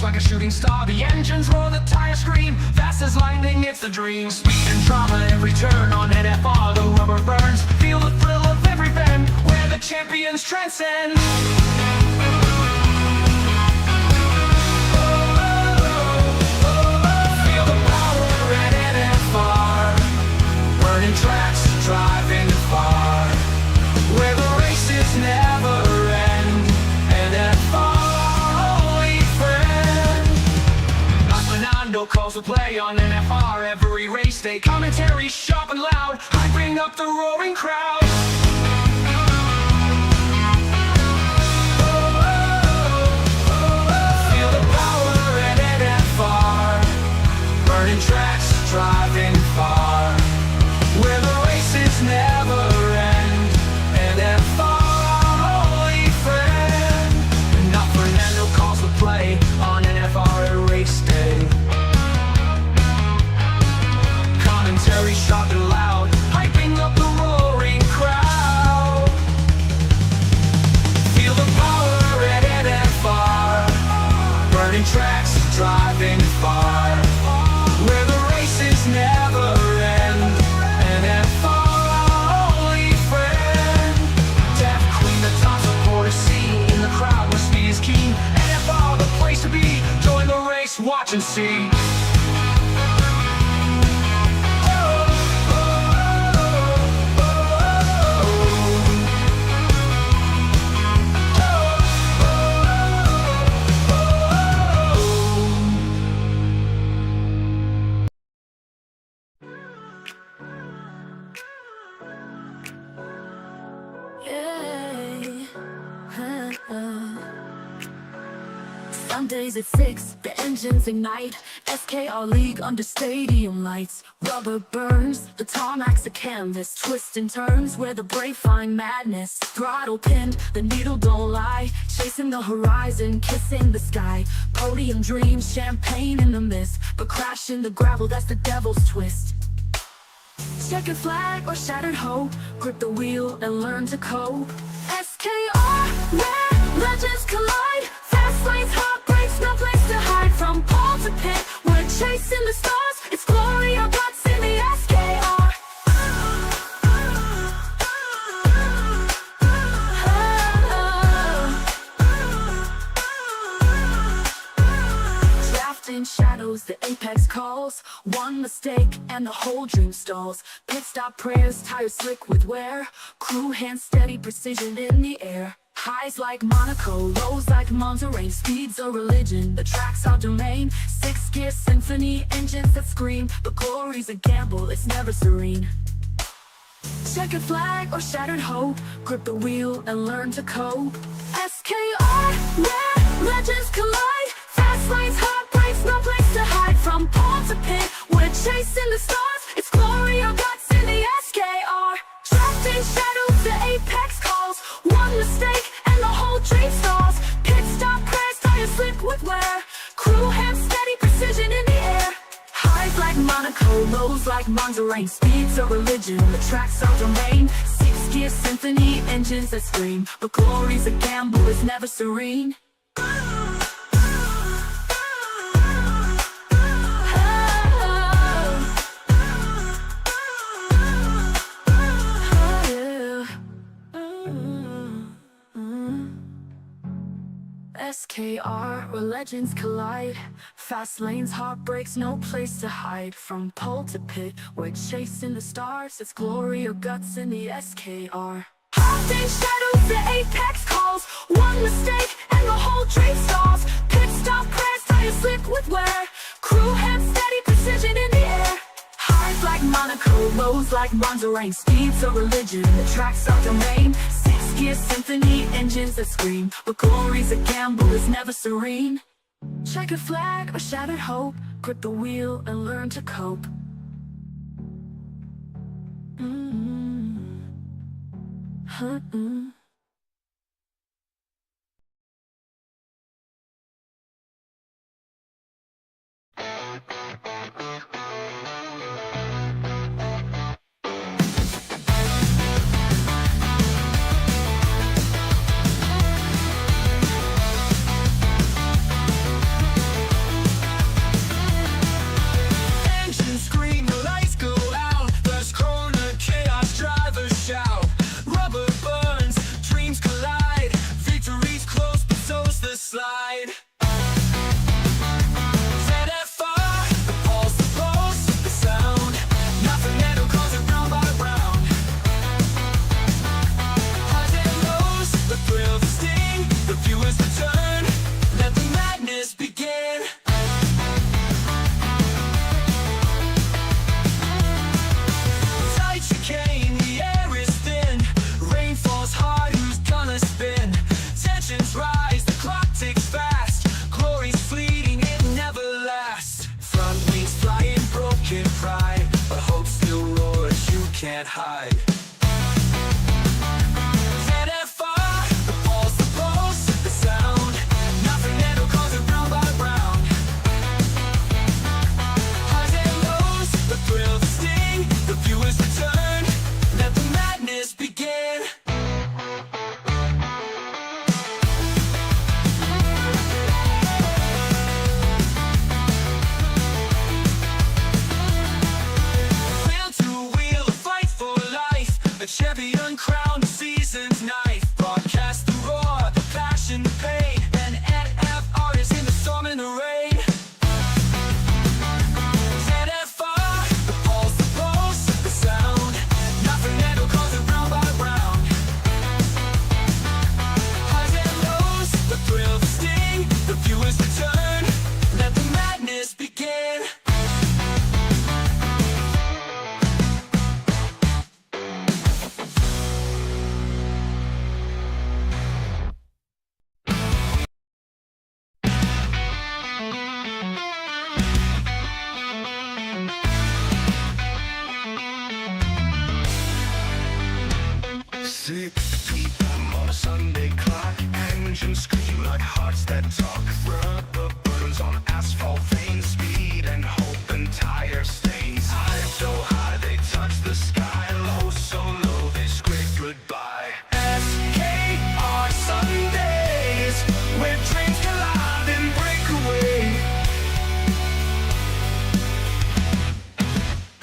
like a shooting star. The engines roar, the tires scream. Fast as lightning, it's a dream. Speed and drama, every turn on NFR. The rubber burns, feel the thrill of every bend, where the champions transcend. Feel the power at NFR. Burning tracks, driving far, where the races never end. NFR, only friend. Fernando calls the play on NFR. Every race day, commentary sharp and loud, hyping up the roaring crowd. Feel the power at NFR. Burning tracks, driving far, where the races never end. NFR, only friend. Now Fernando calls the play on NFR at race day. Commentary sharp and loud, hyping up the roaring crowd. Feel the power at NFR. Burning tracks, driving far, where the races never end. NFR, only friend. Deaf Queen, the top supporter scene. In the crowd where speed is keen. NFR, the place to be. Join the race, watch and see. Sundays at 6, the engines ignite. SKR League under stadium lights. Rubber burns, the tarmac's a canvas. Twists and turns where the brave find madness. Throttle pinned, the needle don't lie. Chasing the horizon, kissing the sky. Podium dreams, champagne in the mist. But crash in the gravel, that's the devil's twist. Checkered flag or shattered hope. Grip the wheel and learn to cope. SKR, where legends collide. Fast lanes, heartbreaks, no place to hide. From pole to pit, we're chasing the stars. It's glory or guts in the SKR. Draft in shadows, the apex calls. One mistake and the whole dream stalls. Pit stop prayers, tires slick with wear. Crew hand steady, precision in the air. Highs like Monaco, lows like Monterey. Speed's a religion, the track's our domain. Six-gear symphony, engines that scream. But glory's a gamble, it's never serene. Checkered flag or shattered hope. Grip the wheel and learn to cope. SKR, where legends collide. Fast lanes, heartbreaks, no place to hide. From pole to pit, we're chasing the stars. It's glory or guts in the SKR. Trapped in shadows, the apex calls. One mistake and the whole dream stalls. Pit stop prayers, tires slip with wear. Crew hand steady, precision in the air. Highs like Monaco, lows like Monterey. Speed's a religion, the track's our domain. Six-gear symphony, engines that scream. But glory's a gamble, it's never serene. SKR, where legends collide. Fast lanes, heartbreaks, no place to hide. From pole to pit, we're chasing the stars. It's glory or guts in the SKR. Hopped in shadows, the apex calls. One mistake and the whole dream stalls. Pit stop prayers, tires slick with wear. Crew hand steady, precision in the air. Highs like Monaco, lows like Monterey. Speed's a religion, the track's our domain. Six-gear symphony, engines that scream. But glory's a gamble, it's never serene. Checkered flag or shattered hope. Grip the wheel and learn to cope. 6 p.m. on a Sunday clock. Engines scream like hearts that talk. Rubber burns on asphalt veins. Speed and hope and tire stains. High so high they touch the sky. Low so low they scrape goodbye. SKR Sundays, where dreams collide and break away.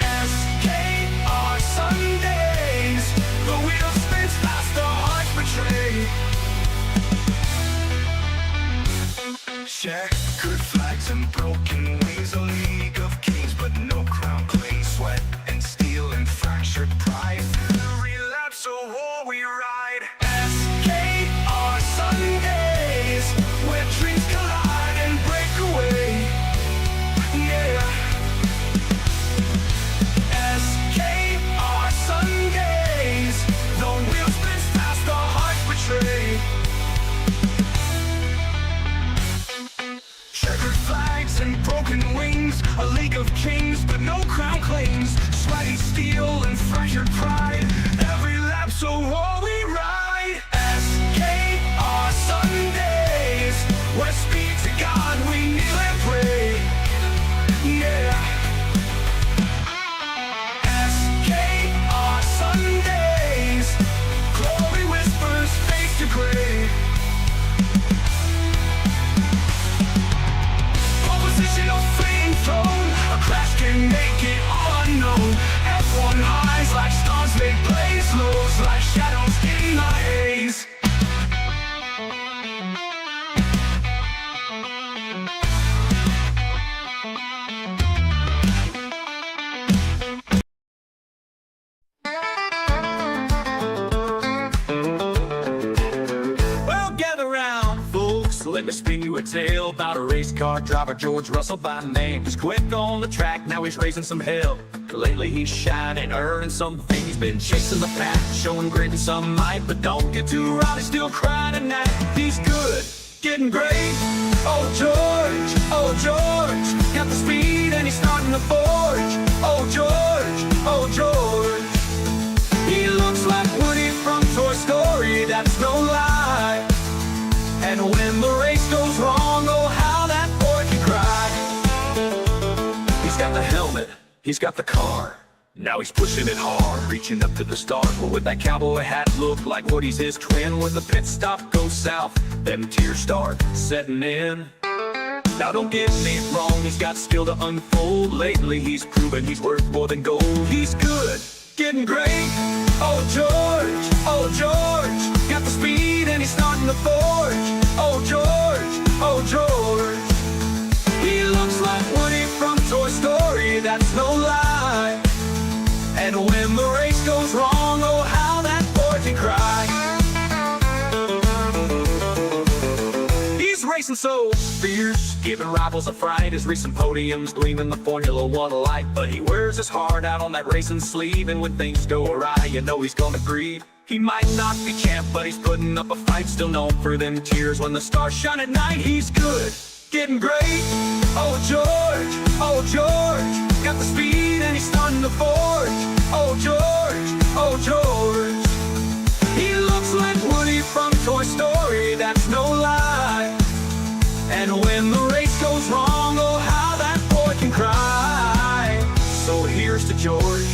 SKR Sundays, the wheel spins fast, the hearts betray. Checkered flags and broken wings. A league of kings but no crown clings. Sweat and steel and fractured pride. Every lapse a war we ride. SKR Sundays, where dreams collide and break away. Yeah. SKR Sundays, the wheel spins fast, the hearts betray. Checkered flags and broken wings, a league of kings but no crown claims. Sweaty steel and fractured pride, every lapse a war we ride. SKR Sundays, where speed to God we kneel and pray. Yeah. SKR Sundays, glory whispers face to gray. Oppositional fleeing throne, a crash can make it all unknown. F1 highs like stars, they blaze lows like shadows in the haze. Well, gather round, folks. Let me spin you a tale about a race car driver, George Russell by name. He's quick on the track, now he's raising some hell. Lately he's shining, earning something. He's been chasing the pack, showing grit and some might. But don't get too right, he's still crying at night. He's good, getting great. Oh George, got the speed and he's starting to forge. Oh George, he looks like Woody from Toy Story, that's no lie. And when the race goes wrong, oh how that boy can cry. He's got the helmet, he's got the car, now he's pushing it hard, reaching up to the start. But with that cowboy hat, look like Woody's his twin. When the pit stop goes south, them tears start setting in. Now don't get me wrong, he's got skill to unfold. Lately he's proven he's worth more than gold. He's good, getting great. Oh George, got the speed and he's starting to forge. Oh George, he looks like Woody from Toy Story, that's no lie. And when the race goes wrong, oh how that boy can cry. He's racing so fierce, giving rivals a fright. His recent podiums gleaming the Formula One light. But he wears his heart out on that racing sleeve, and when things go awry, you know he's gonna grieve. He might not be champ, but he's putting up a fight. Still known for them tears when the stars shine at night. He's good, getting great. Oh George, got the speed and he's starting to forge. Oh George, he looks like Woody from Toy Story, that's no lie. And when the race goes wrong, oh how that boy can cry. So here's to George,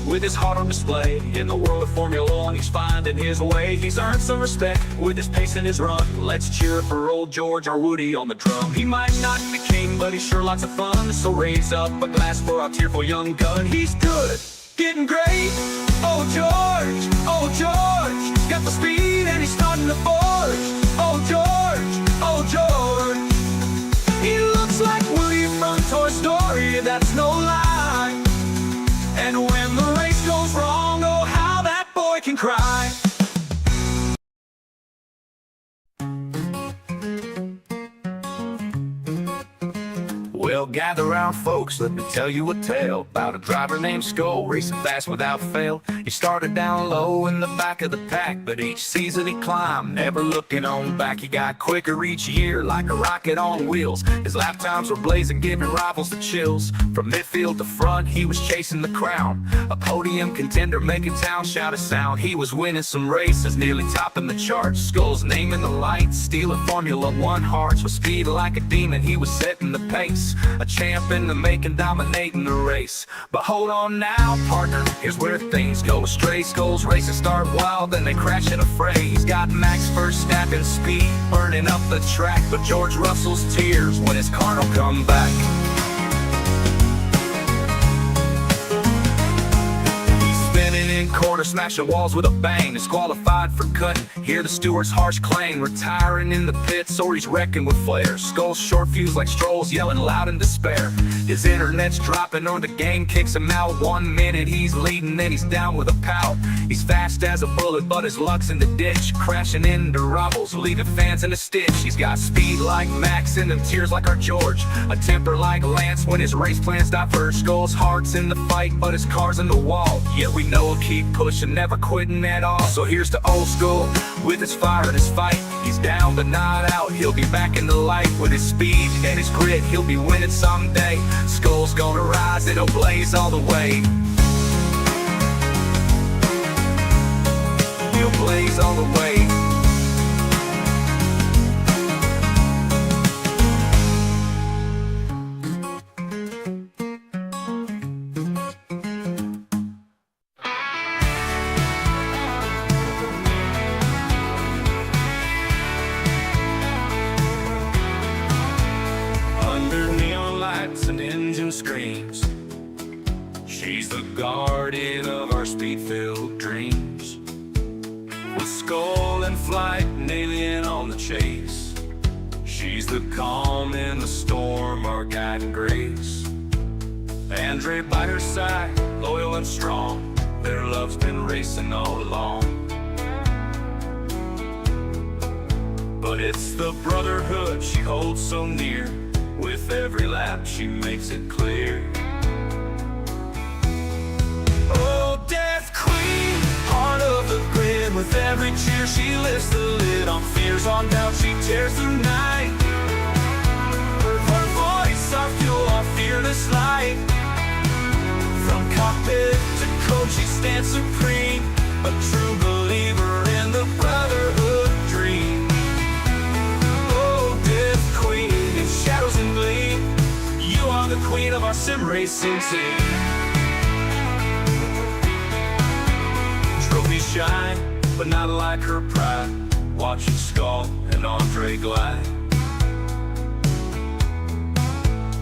with his heart on display. In the world of Formula One, he's finding his way. He's earned some respect with his pace and his run. Let's cheer for old George, our Woody on the drum. He might not be king, but he's sure lots of fun. So raise up a glass for our tearful young gun. He's good, getting great. Oh George, got the speed and he's starting to forge. Oh George, he looks like Woody from Toy Story, that's no lie. And when the race goes wrong, oh how that boy can cry. Well, gather round, folks, let me tell you a tale about a driver named Skull, racing fast without fail. He started down low in the back of the pack, but each season he climbed, never looking on back. He got quicker each year, like a rocket on wheels. His lap times were blazing, giving rivals the chills. From midfield to front, he was chasing the crown. A podium contender, making town shout a sound. He was winning some races, nearly topping the charts. Skull's name in the lights, stealing Formula One hearts. With speed like a demon, he was setting the pace. A champ in the making, dominating the race. But hold on now, partner, here's where things go astray. Skull's races start wild, then they crash in a fray. He's got Max Verstappen speed, burning up the track, but George Russell's tears when his car don't come back. Corner smashing walls with a bang, disqualified for cutting. Hear the steward's harsh clang, retiring in the pits, or he's wrecking with flares. Skull's short fuse like Stroll's, yelling loud in despair. His internet's dropping or the game kicks him out. 1 minute he's leading, then he's down with a pout. He's fast as a bullet, but his luck's in the ditch, crashing into rivals, leaving fans in a stitch. He's got speed like Max and them tears like our George, a temper like Lance when his race plans diverge. Skull's heart's in the fight, but his car's in the wall. Yet we know he'll keep pushing, never quitting at all. So here's to old Skull with his fire and his fight. He's down but not out, he'll be back in the light. With his speed and his grit, he'll be winning someday. Skull's gonna rise, it'll blaze all the way. He'll blaze all the way. And engine screams, she's the guardian of our speed-filled dreams. With Skull in flight, an alien on the chase, she's the calm in the storm, our guiding grace. Andre by her side, loyal and strong, their love's been racing all along. But it's the brotherhood she holds so near. With every lap she makes it clear. Oh, Death Queen, heart of the grid. With every cheer she lifts the lid on fears, on doubt she tears through night. Her voice, our fuel, our fearless light. From cockpit to coach she stands supreme, a true believer in the brotherhood dream. Shadows and gleam, you are the queen of our sim racing team. Trophies shine, but not like her pride. Watching Skull and Andre glide.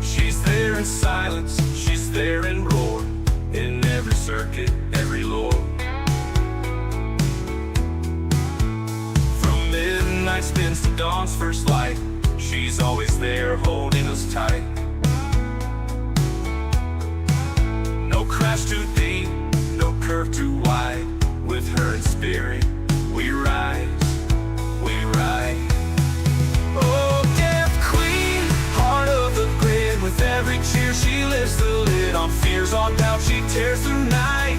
She's there in silence, she's there in roar, in every circuit, every lore. From midnight spins to dawn's first light, she's always there holding us tight. No crash too deep, no curve too wide. With her in spirit, we rise, we ride. Oh, Death Queen, heart of the grid. With every cheer she lifts the lid on fears, on doubt she tears through night.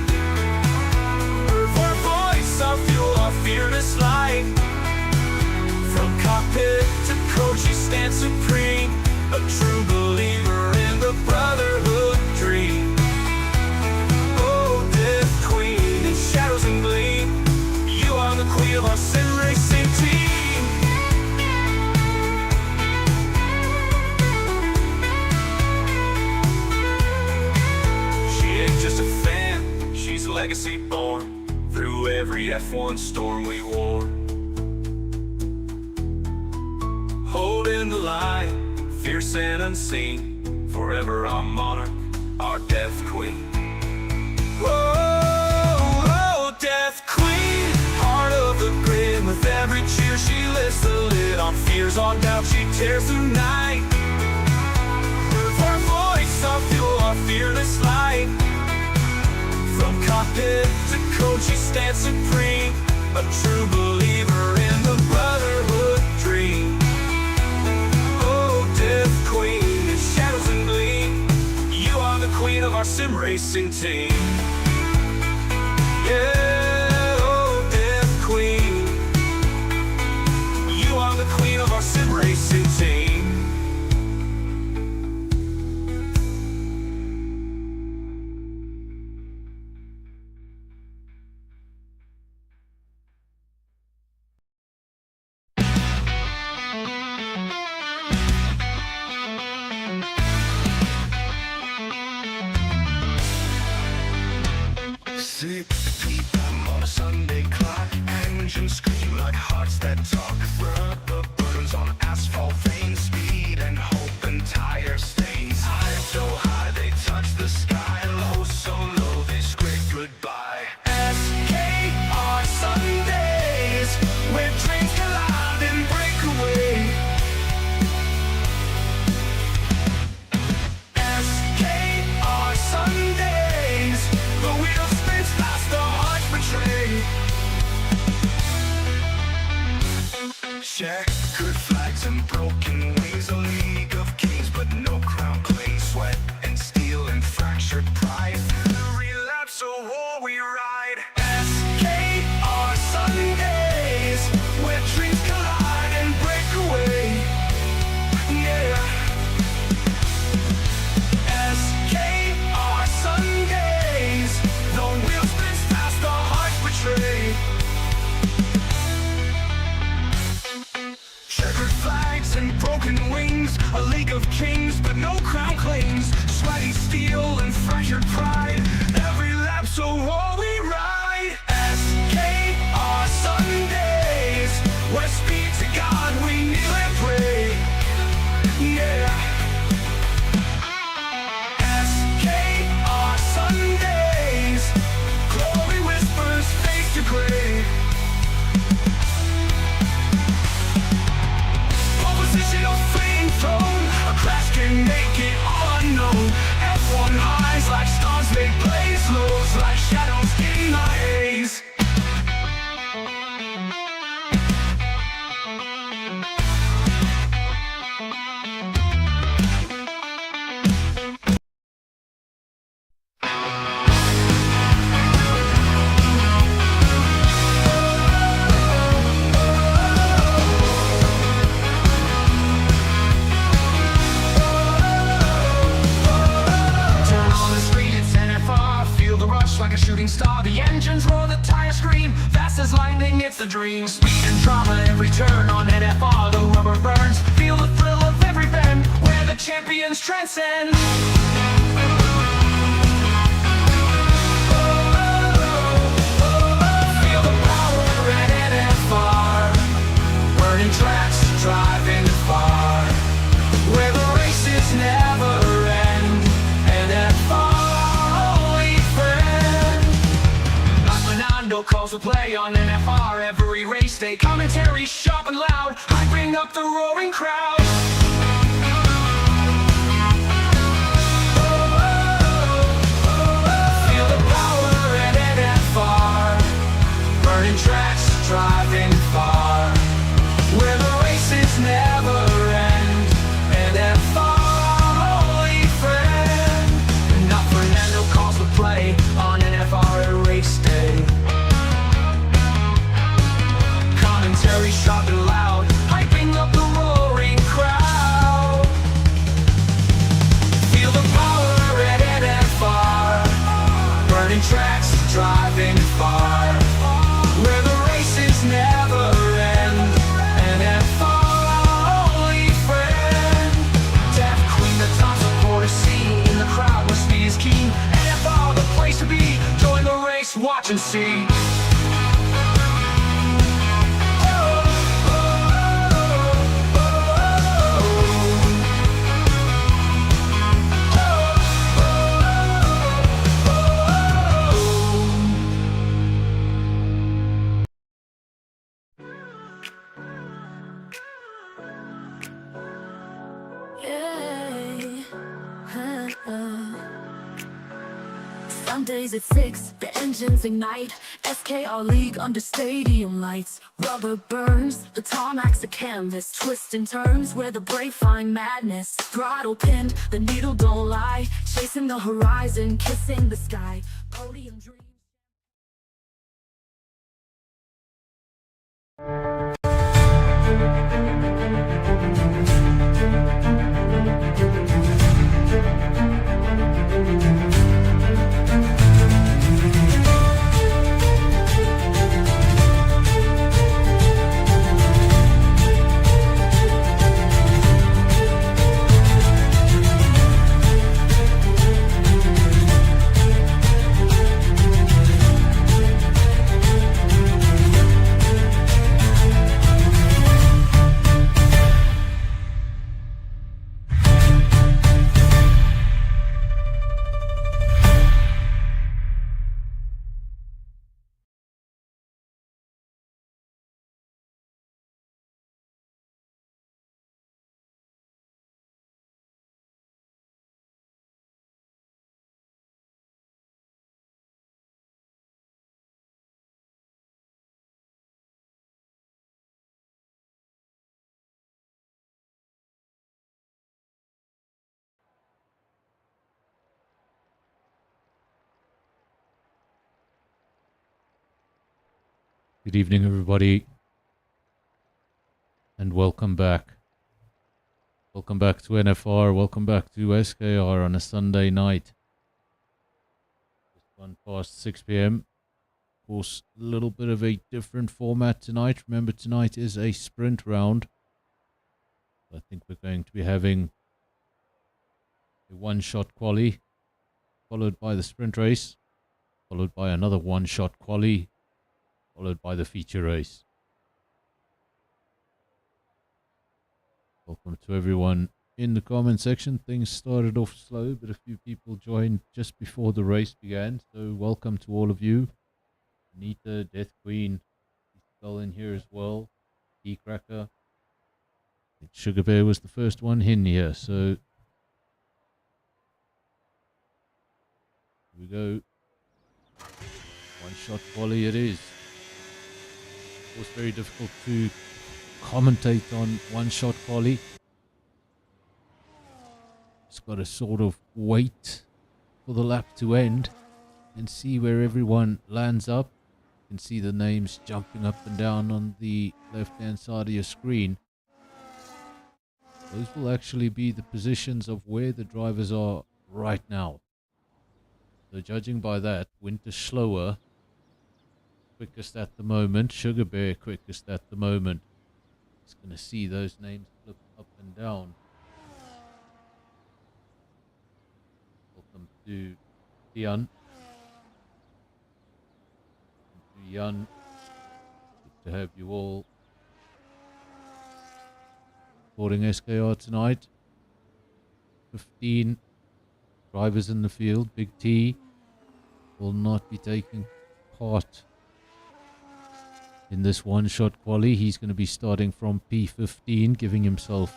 Her voice, our fuel, our fearless light. From cockpit to coach she stands supreme, a true believer in the brotherhood dream. Oh, Death Queen, in shadows and gleam, you are the queen of our sim racing team. She ain't just a fan, she's legacy born, through every F1 storm we wore. Holding the line, fierce and unseen, forever our monarch, our Death Queen. Whoa, Death Queen, heart of the grid. With every cheer she lifts the lid on fears, on doubt she tears through night. Her voice, our fuel, our fearless light. From cockpit to coach she stands supreme, a true believer in the brotherhood dream. Queen in shadows and racing team. Yeah, oh, F Queen, you are the queen of our sim racing team. Six p.m. on a Sunday clock, engines scream like hearts that talk. Rubber burns on asphalt veins, speed and hope and tire stains. High so high they touch the sky, low so low they scrape goodbye. SKR Sundays, where trains collide and break away. SKR Sundays, the wheel spins fast, the heart betray. Checkered flags and broken wings, a league of kings, but no crown clings. Sweat and steel and fractured pride, every lapse a war we ride. SKR Sundays, where dreams collide and break away. Yeah. SKR Sundays, the wheel spins fast, the heart betray. Checkered flags and broken wings, a league of kings, but no crown clings. Sweaty steel and fractured pride, every lapse a war we ride. SKR Sundays, where speed to God we kneel and pray. Yeah. SKR Sundays, glory whispers face to grave. Opposition of fleeing throne, a crash can make it all unknown. F1 highs like stars make blaze, lows like shadows in the haze. Turn on the screen, it's NFR. Feel the rush like a shooting star. The engines roar, the tires scream. Fast as lightning, it's the dream. Speed and drama, every turn on NFR. The rubber burns. Feel the thrill of every bend, where the champions transcend. Feel the power at NFR. Burning tracks, driving far, where the races never end. NFR, only friend. Like Fernando calls the play on NFR. Every race day, commentary sharp and loud, hyping up the roaring crowd. Feel the power at NFR. Burning tracks, driving far, where the races never end. NFR, only friend. Not Fernando calls the play on NFR at race day. Commentary sharp and loud, hyping up the roaring crowd. Feel the power at NFR. Burning tracks, driving far, where the races never end. NFR, only friend. Deaf Queen, the top supporter scene, in the crowd where speed is keen. NFR, the place to be. Join the race, watch and see. Mondays at 6, the engines ignite. SKR League under stadium lights. Rubber burns, the tarmac's a canvas. Twists and turns where the brave find madness. Throttle pinned, the needle don't lie. Chasing the horizon, kissing the sky. Podium dreams. Good evening, everybody, and welcome back. Welcome back to NFR, welcome back to SKR on a Sunday night. Just 6 p.m. Of course, a little bit of a different format tonight. Remember, tonight is a sprint round. I think we're going to be having a one-shot quali, followed by the sprint race, followed by another one-shot quali, followed by the feature race. Welcome to everyone in the comment section. Things started off slow, but a few people joined just before the race began. So welcome to all of you. Anita, Death Queen, still in here as well. Key Cracker. Sugar Bear was the first one in here. So here we go. One shot volley it is. Of course, very difficult to commentate on one-shot quali. Just got to sort of wait for the lap to end and see where everyone lands up. You can see the names jumping up and down on the left-hand side of your screen. Those will actually be the positions of where the drivers are right now. So judging by that, Winter slower, quickest at the moment. Sugar Bear quickest at the moment. Just going to see those names flip up and down. Welcome to Jan. Welcome to Jan. Good to have you all supporting SKR tonight. 15 drivers in the field. Big T will not be taking part in this one-shot quali. He's going to be starting from P15, giving himself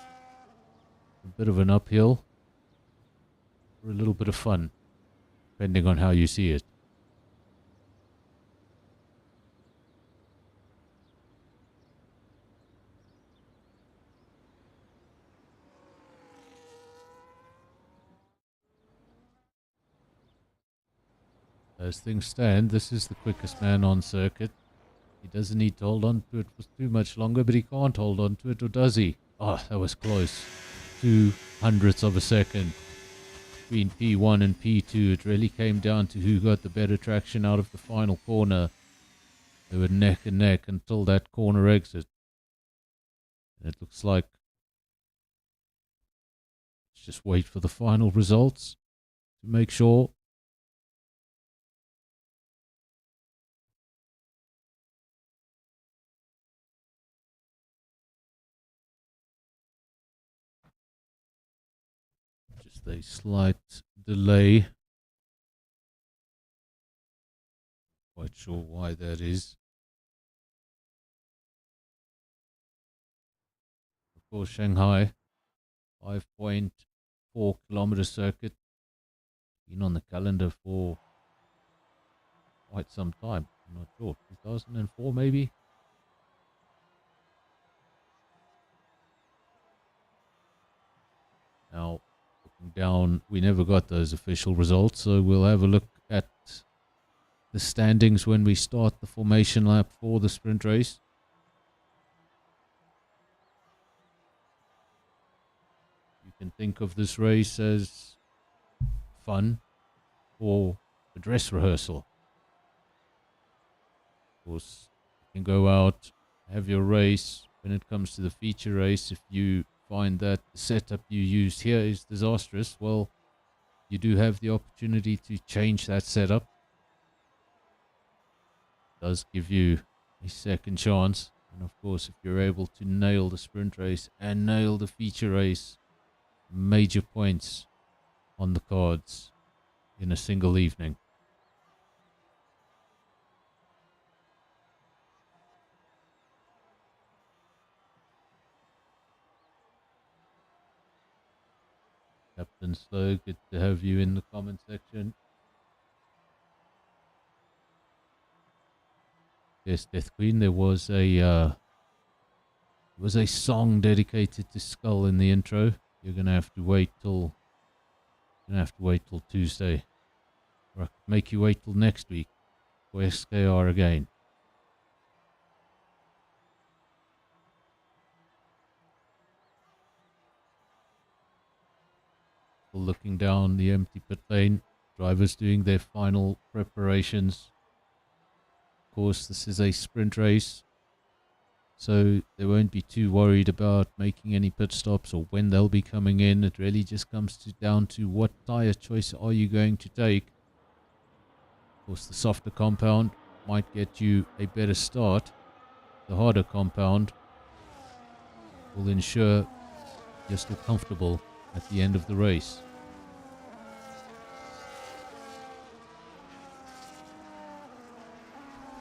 a bit of an uphill for a little bit of fun, depending on how you see it. As things stand, this is the quickest man on circuit. He doesn't need to hold on to it for too much longer, but he can't hold on to it, or does he? Oh, that was close. 0.02 of a second between P1 and P2. It really came down to who got the better traction out of the final corner. They were neck and neck until that corner exit. And it looks like let's just wait for the final results to make sure. Just a slight delay. Quite sure why that is. Of course, Shanghai, 5.4 kilometer circuit. Been on the calendar for quite some time. I'm not sure, 2004 maybe. Now, looking down, we never got those official results, so we'll have a look at the standings when we start the formation lap for the sprint race. You can think of this race as fun or a dress rehearsal. Of course, you can go out, have your race. When it comes to the feature race, if you find that the setup you used here is disastrous, well, you do have the opportunity to change that setup. It does give you a second chance. And of course, if you're able to nail the sprint race and nail the feature race, major points on the cards in a single evening. Captain Slow, good to have you in the comment section. Yes, Death Queen, there was a song dedicated to Skull in the intro. You're gonna have to wait till Tuesday. Or I could make you wait till next week for SKR again. Still looking down the empty pit lane. Drivers doing their final preparations. Of course, this is a sprint race, so they won't be too worried about making any pit stops or when they'll be coming in. It really just comes down to what tyre choice are you going to take. Of course, the softer compound might get you a better start. The harder compound will ensure you're still comfortable at the end of the race.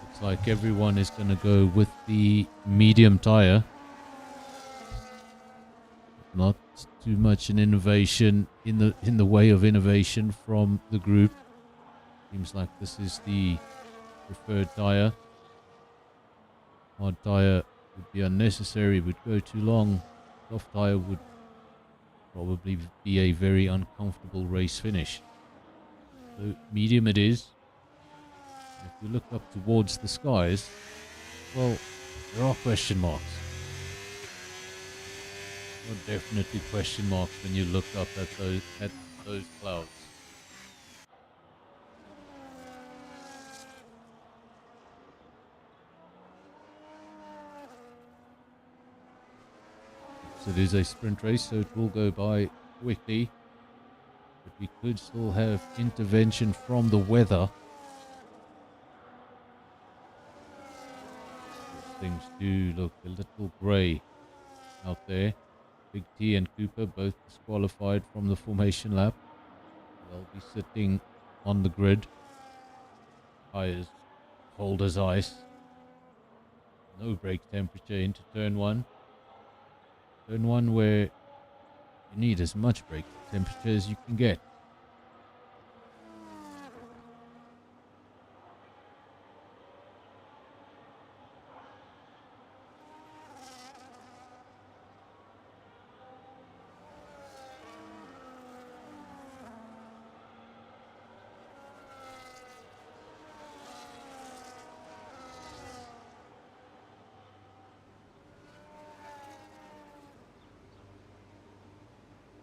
Looks like everyone is going to go with the medium tyre. Not too much an innovation in the way of innovation from the group. Seems like this is the preferred tyre. Hard tyre would be unnecessary, would go too long. Soft tyre would probably be a very uncomfortable race finish. So medium it is. If you look up towards the skies, well, there are question marks. There are definitely question marks when you look up at those clouds. So it is a sprint race, so it will go by quickly. But we could still have intervention from the weather. Things do look a little grey out there. Big T and Cooper both disqualified from the formation lap. They'll be sitting on the grid. Tires cold as ice. No brake temperature into turn one. Turn one where you need as much brake temperature as you can get.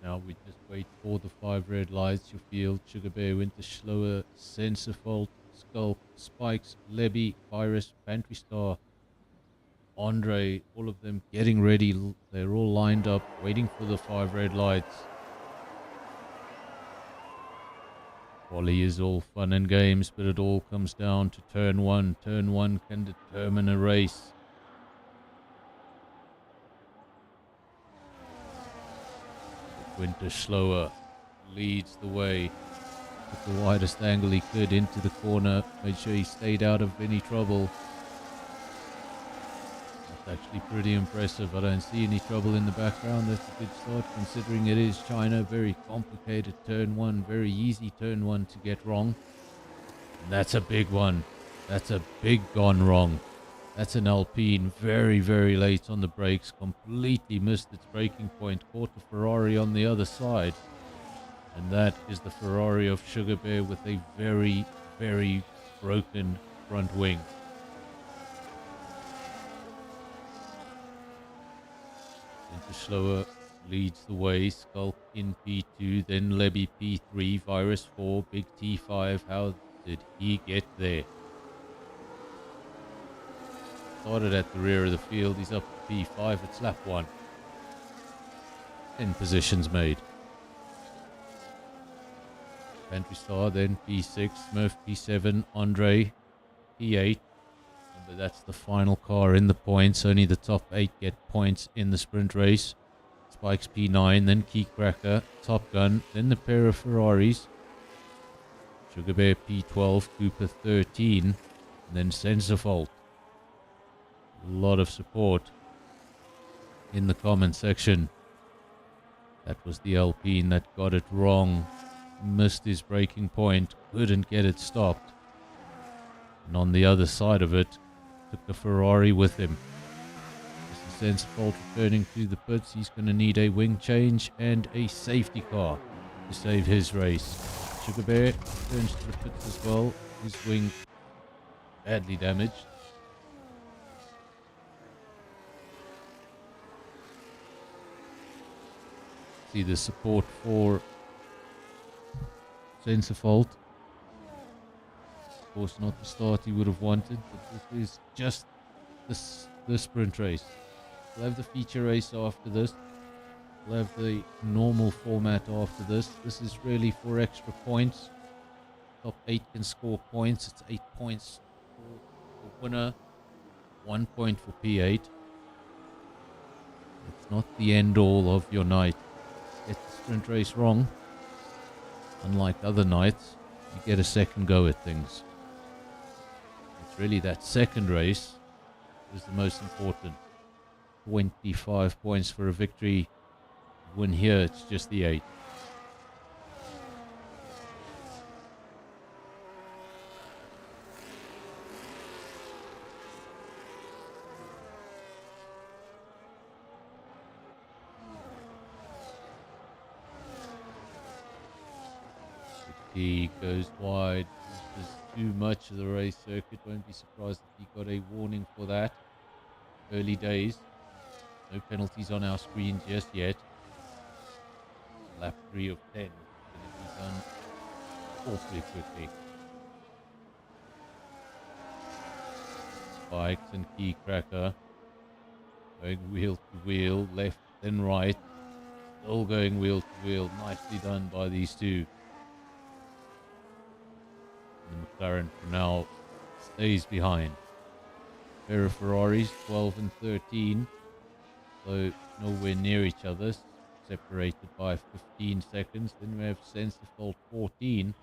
Now we just wait for the 5 red lights. Your field, Sugar Bear, Winter Slower, Sensifold, Skulk, Spikes, Lebby, Virus, Pantry Star, Andre, all of them getting ready. They're all lined up, waiting for the 5 red lights. Quali is all fun and games, but it all comes down to turn one. Turn one can determine a race. Winter Slower leads the way. Took the widest angle he could into the corner. Made sure he stayed out of any trouble. That's actually pretty impressive. I don't see any trouble in the background. That's a good start considering it is China. Very complicated turn one. Very easy turn one to get wrong. And that's a big one. That's a big gone wrong. That's an Alpine very, very late on the brakes. Completely missed its braking point. Caught a Ferrari on the other side. And that is the Ferrari of Sugar Bear with a very, very broken front wing. Into slower leads the way. Skulk in P2, then Lebby P3, Virus 4, Big T5. How did he get there? Started at the rear of the field. He's up to P5. It's lap 1. 10 positions made. Pantry Star, then P6, Smurf P7, Andre P8. Remember, that's the final car in the points. Only the top 8 get points in the sprint race. Spikes P9, then Keycracker, Top Gun, then the pair of Ferraris. Sugar Bear P12, Cooper 13, and then Sensorfault. A lot of support in the comment section. That was the Alpine that got it wrong. Missed his braking point, couldn't get it stopped. And on the other side of it, took the Ferrari with him. This is Sensorfault returning to the pits. He's going to need a wing change and a safety car to save his race. Sugar Bear returns to the pits as well. His wing badly damaged. See the support for Sensorfault. Of course, not the start he would have wanted, but this is just the sprint race. We'll have the feature race after this. We'll have the normal format after this. This is really for extra points. Top 8 can score points. It's 8 points for the winner, 1 point for P8. It's not the end all of your night. Get the sprint race wrong, unlike other nights, you get a second go at things. It's really that second race is the most important. 25 points for a victory. Win here, it's just the 8. He goes wide. This is too much of the race circuit. Won't be surprised if he got a warning for that. Early days. No penalties on our screen just yet. Lap 3 of 10. Going to be done awfully quickly. Spikes and Keycracker. Going wheel to wheel. Left then right. All going wheel to wheel. Nicely done by these two. The McLaren for now stays behind. Pair of Ferraris, 12 and 13, so nowhere near each other, separated by 15 seconds. Then we have Sensorfault 14.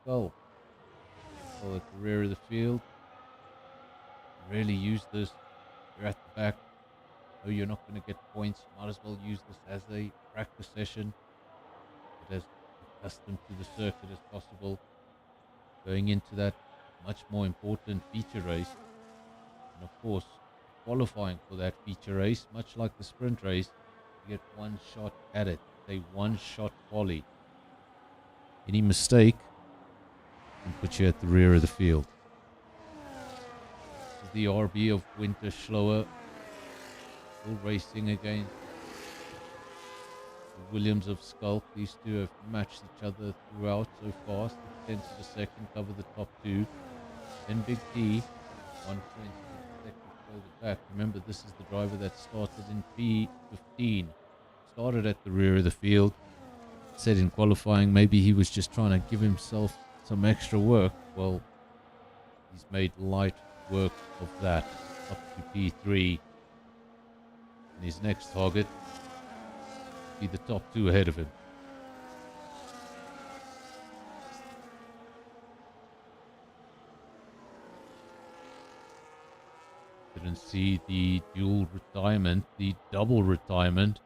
Well, at the rear of the field. Really use this. You're at the back. No, you're not going to get points. You might as well use this as a practice session. It has accustomed to the circuit as possible, going into that much more important feature race. And of course, qualifying for that feature race, much like the sprint race, you get one shot at it. It's a one-shot quali. Any mistake can put you at the rear of the field. This is the RB of Winter Schloer, still racing against Williams of Skulk. These two have matched each other throughout so far. 6 tenths of a second cover the top 2. Then Big T, 1 point second further back. Remember, this is the driver that started in P15. Started at the rear of the field. Said in qualifying maybe he was just trying to give himself some extra work. Well, he's made light work of that. Up to P3. And his next target be the top 2 ahead of him. Didn't see the dual retirement, the double retirement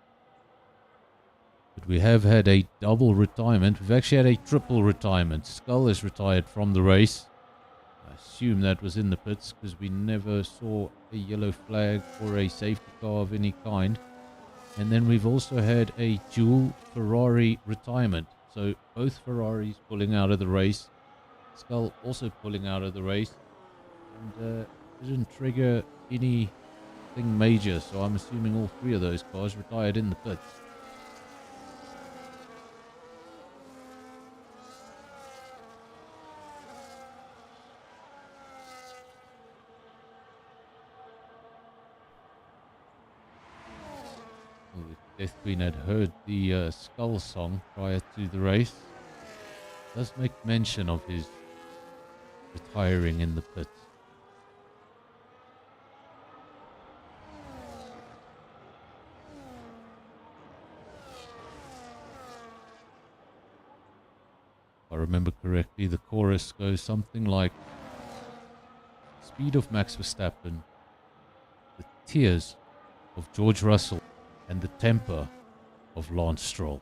But we have had a double retirement. We've actually had a triple retirement. Skull is retired from the race. I assume that was in the pits because we never saw a yellow flag or a safety car of any kind. And then we've also had a dual Ferrari retirement. So both Ferraris pulling out of the race. Skull also pulling out of the race. And didn't trigger anything major. So I'm assuming all three of those cars retired in the pits. Well, if Death Queen had heard the Skull song prior to the race, does make mention of his retiring in the pits. If I remember correctly, the chorus goes something like, speed of Max Verstappen, the tears of George Russell, and the temper of Lance Stroll.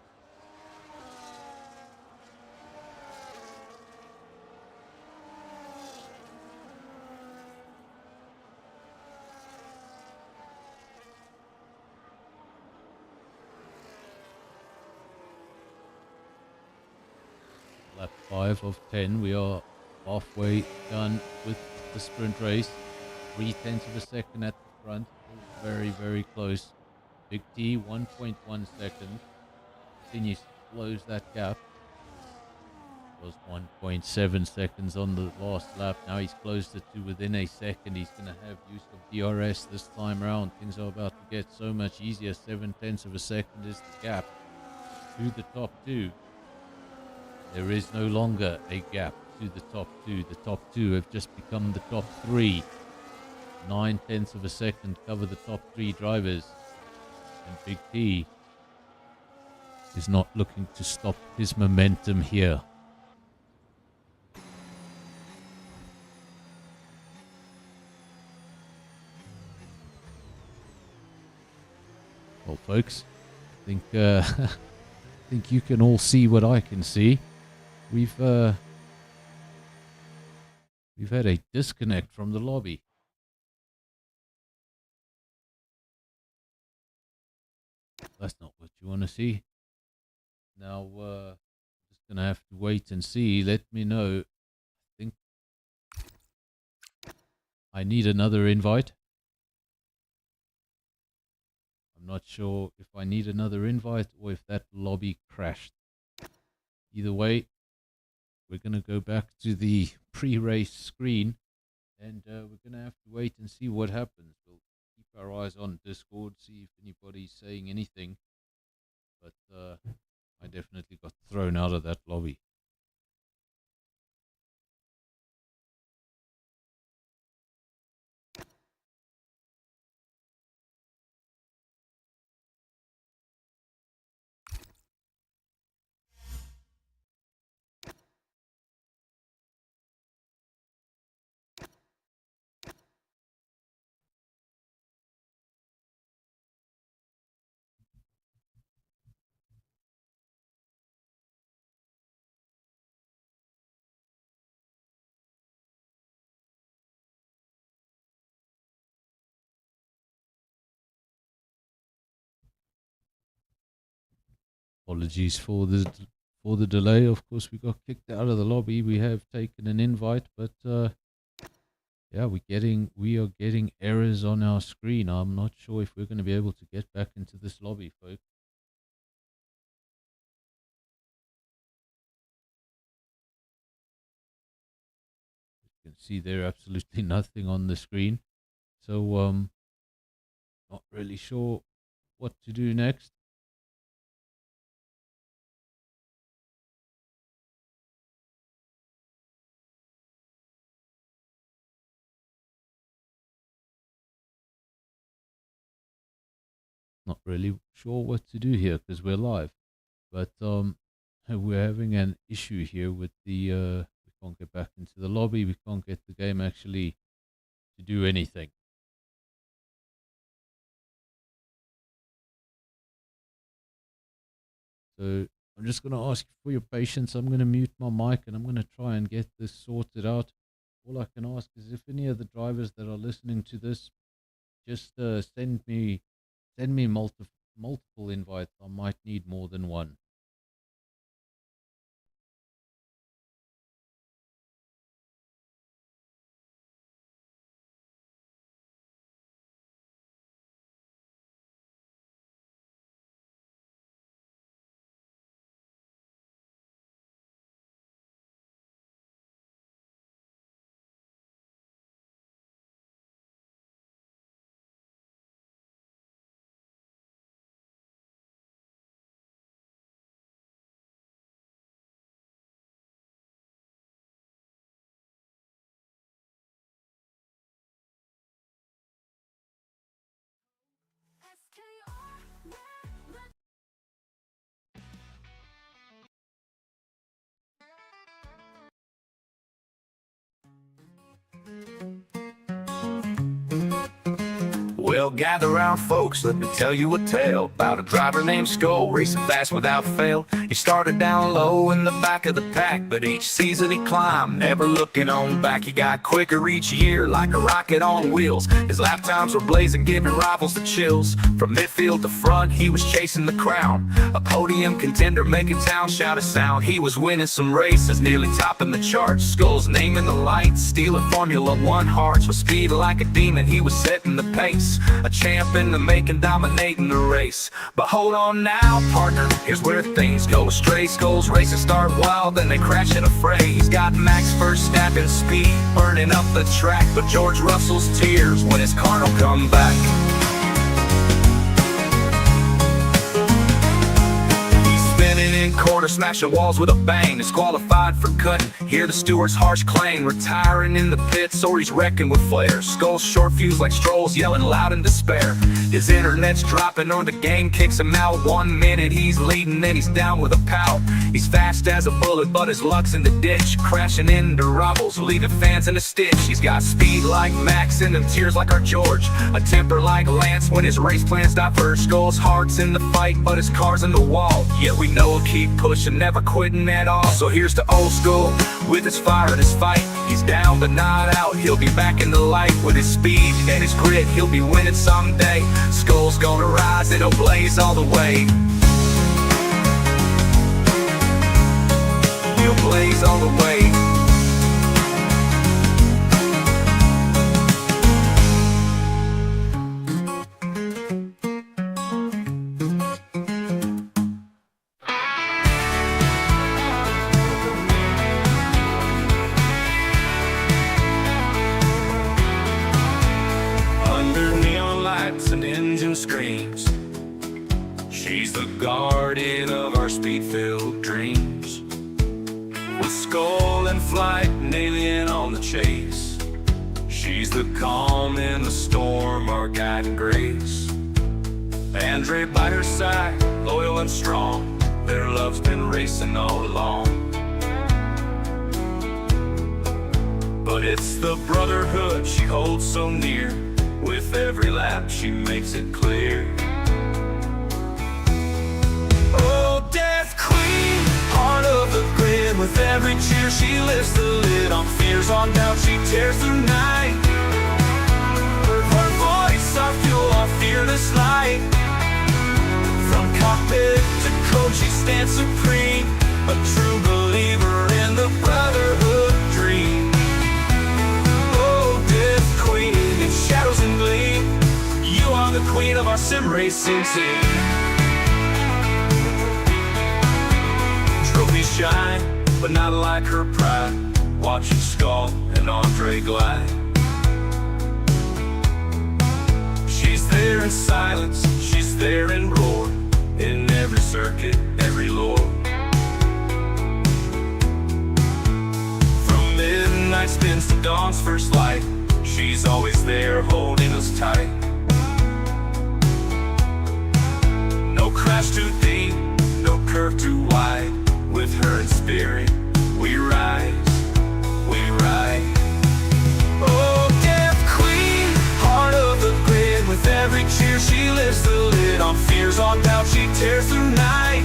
Lap 5 of 10, we are halfway done with the sprint race. 3/10 of a second at the front, very, very close. Big T, 1.1 seconds. Continues to close that gap. It was 1.7 seconds on the last lap. Now he's closed it to within a second. He's going to have use of DRS this time around. Things are about to get so much easier. 7/10 of a second is the gap to the top two. There is no longer a gap to the top two. The top two have just become the top three. 9/10 of a second cover the top three drivers. And Big T is not looking to stop his momentum here. Well, folks, I think I think you can all see what I can see. We've had a disconnect from the lobby. That's not what you want to see. Now, just gonna have to wait and see. Let me know. I think I need another invite. I'm not sure if I need another invite or if that lobby crashed. Either way, we're going to go back to the pre-race screen and we're going to have to wait and see what happens. We'll keep our eyes on Discord, see if anybody's saying anything. But I definitely got thrown out of that lobby. Apologies for the delay. Of course, we got kicked out of the lobby. We have taken an invite, but yeah, we are getting errors on our screen. I'm not sure if we're going to be able to get back into this lobby, folks. You can see there absolutely nothing on the screen. So not really sure what to do next. Not really sure what to do here because we're live. But we're having an issue here with the we can't get back into the lobby. We can't get the game actually to do anything. So I'm just going to ask you for your patience. I'm going to mute my mic and I'm going to try and get this sorted out. All I can ask is if any of the drivers that are listening to this, just send me multiple invites. I might need more than one. SKR, Well, gather round, folks, let me tell you a tale about a driver named Skull, racing fast without fail. He started down low in the back of the pack, but each season he climbed, never looking on back. He got quicker each year, like a rocket on wheels. His lap times were blazing, giving rivals the chills. From midfield to front, he was chasing the crown, a podium contender, making town shout a sound. He was winning some races, nearly topping the charts. Skull's name in the lights, stealing Formula One hearts. With speed like a demon, he was setting the pace, a champ in the making, dominating the race. But hold on now, partner, here's where things go astray. Skull's races start wild, then they crash in a fray. He's got Max Verstappen speed, burning up the track, but George Russell's tears when his car don't come back. In corner, smashing walls with a bang, disqualified for cutting. Hear the steward's harsh claim, retiring in the pits, or he's wrecking with flares. Skull's short fuse like Stroll's, yelling loud in despair. His internet's dropping, or the game kicks him out. 1 minute he's leading, then he's down with a pout. He's fast as a bullet, but his luck's in the ditch, crashing into rivals, leaving fans in a stitch. He's got speed like Max and them tears like our George, a temper like Lance when his race plans diverge. Skull's heart's in the fight, but his car's in the wall. Yet we know he'll keep pushing, never quitting at all. So here's to old Skull, with his fire and his fight. He's down but not out, he'll be back in the light. With his speed and his grit, he'll be winning someday. Skull's gonna rise, it'll blaze all the way. He'll blaze all the way. And engine screams, she's the guardian of our speed-filled dreams. With Skull in flight, an alien on the chase, she's the calm in the storm, our guiding grace. Andre by her side, loyal and strong, their love's been racing all along. But it's the brotherhood she holds so near, with every lap she makes it clear. Oh, Death Queen, heart of the grid, with every cheer she lifts the lid on fears, on doubt she tears through night. Her voice, our fuel, our fearless light. From cockpit to coach she stands supreme, a true believer in the brotherhood dream. Oh, Death Queen, in shadows and gleam, you are the queen of our sim racing team. Trophies shine, but not like her pride, watching Skull and Andre glide. She's there in silence, she's there in roar, in every circuit, every lore. From midnight spins to dawn's first light, she's always there holding us tight. No crash too deep, no curve too wide, with her in spirit, we rise, we ride. Oh, Death Queen, heart of the grid, with every cheer she lifts the lid on fears, on doubt she tears through night.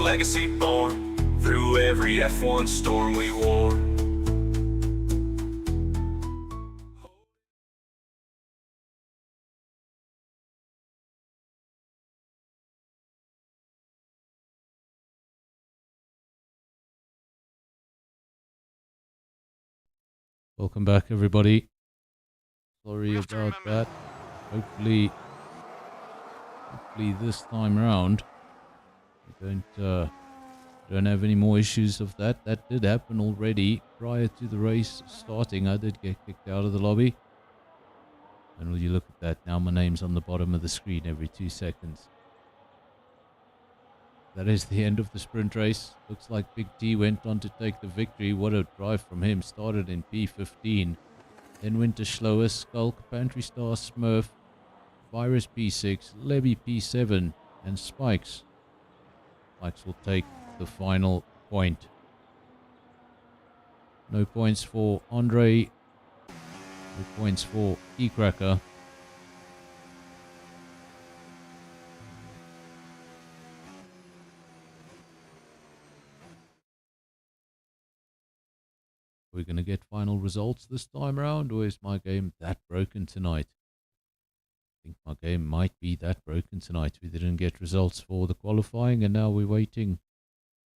legacy born through every F1 storm we wore. Welcome back, everybody. Sorry about that. Hopefully this time round we don't have any more issues of that. That did happen already prior to the race starting. I did get kicked out of the lobby. And will you look at that? Now my name's on the bottom of the screen every 2 seconds. That is the end of the sprint race. Looks like Big T went on to take the victory. What a drive from him. Started in P15. Then went to Schloer, Skulk, Pantry Star, Smurf, Virus P6, Levy P7, and Spikes. Spikes will take the final point. No points for Andre. No points for E-Cracker. We're going to get final results this time around, or is my game that broken tonight? I think my game might be that broken tonight. We didn't get results for the qualifying, and now we're waiting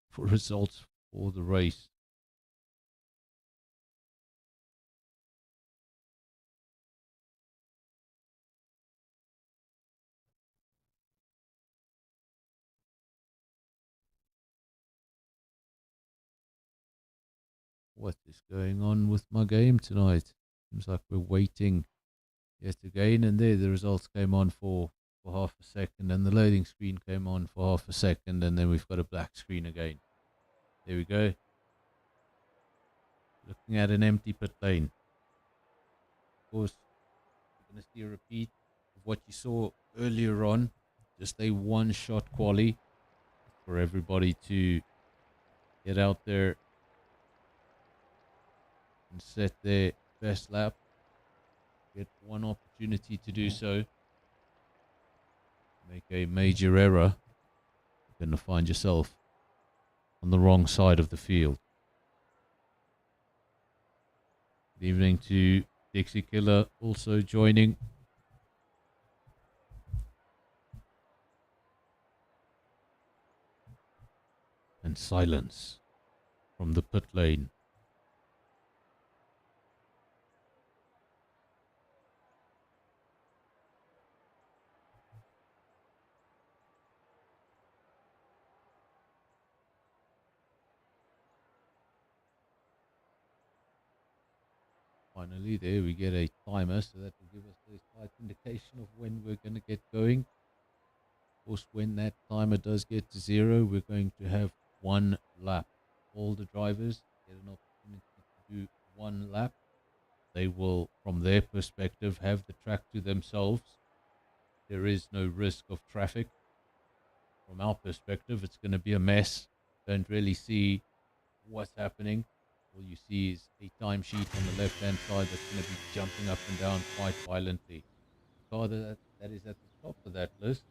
for results for the race. What is going on with my game tonight? Seems like we're waiting yet again, and there the results came on for half a second, and the loading screen came on for half a second, and then we've got a black screen again. There we go. Looking at an empty pit lane. Of course, you're going to see a repeat of what you saw earlier on. Just a one-shot quali for everybody to get out there and set their best lap. Get one opportunity to do so. Make a major error, you're going to find yourself on the wrong side of the field. Good evening to Dixie Killer also joining. And silence from the pit lane. Finally, there we get a timer, so that will give us a slight indication of when we're going to get going. Of course, when that timer does get to 0, we're going to have one lap. All the drivers get an opportunity to do one lap. They will, from their perspective, have the track to themselves. There is no risk of traffic. From our perspective, it's going to be a mess. Don't really see what's happening. All you see is a timesheet on the left-hand side that's going to be jumping up and down quite violently. The car that is at the top of that list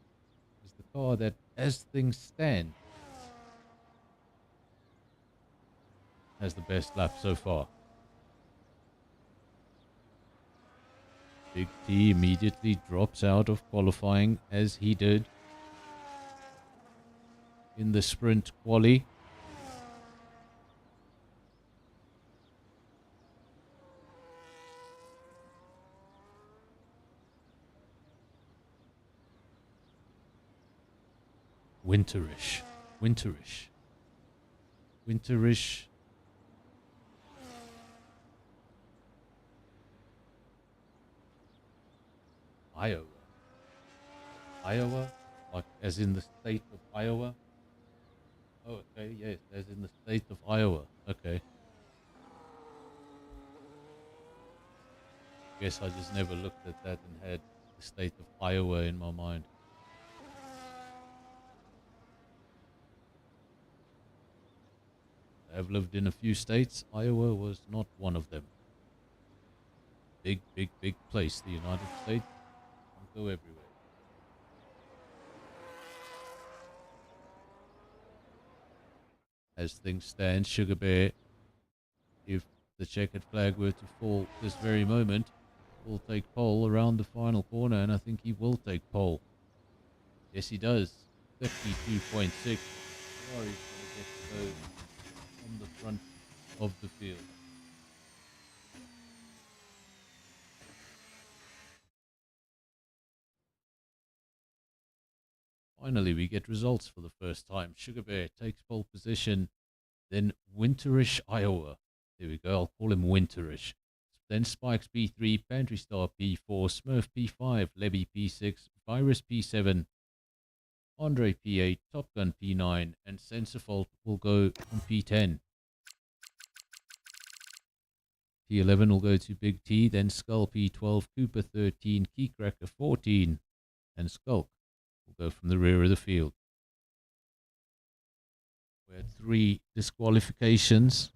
is the car that, as things stand, has the best lap so far. Big T immediately drops out of qualifying, as he did in the sprint quali. Winterish. Iowa, like as in the state of Iowa. Oh, okay, yes, as in the state of Iowa. Okay. Guess I just never looked at that and had the state of Iowa in my mind. I've lived in a few states. Iowa was not one of them. Big place, the United States. Can't go everywhere. as things stand, Sugar Bear, if the checkered flag were to fall this very moment, will take pole around the final corner, and I think he will take pole. Yes, he does. 32.6. Ferrari's going to get to go on the front of the field. Finally, we get results for the first time. Sugar Bear takes pole position, then Winterish Iowa. There we go, I'll call him Winterish. Then Spikes P3, Pantry Star P4, Smurf P5, Levy P6, Virus P7, Andre P8, Top Gun P9, and Sensifault will go on P10. P11 will go to Big T, then Skull P12, Cooper 13, Keycracker 14, and Skulk will go from the rear of the field. We had 3 disqualifications.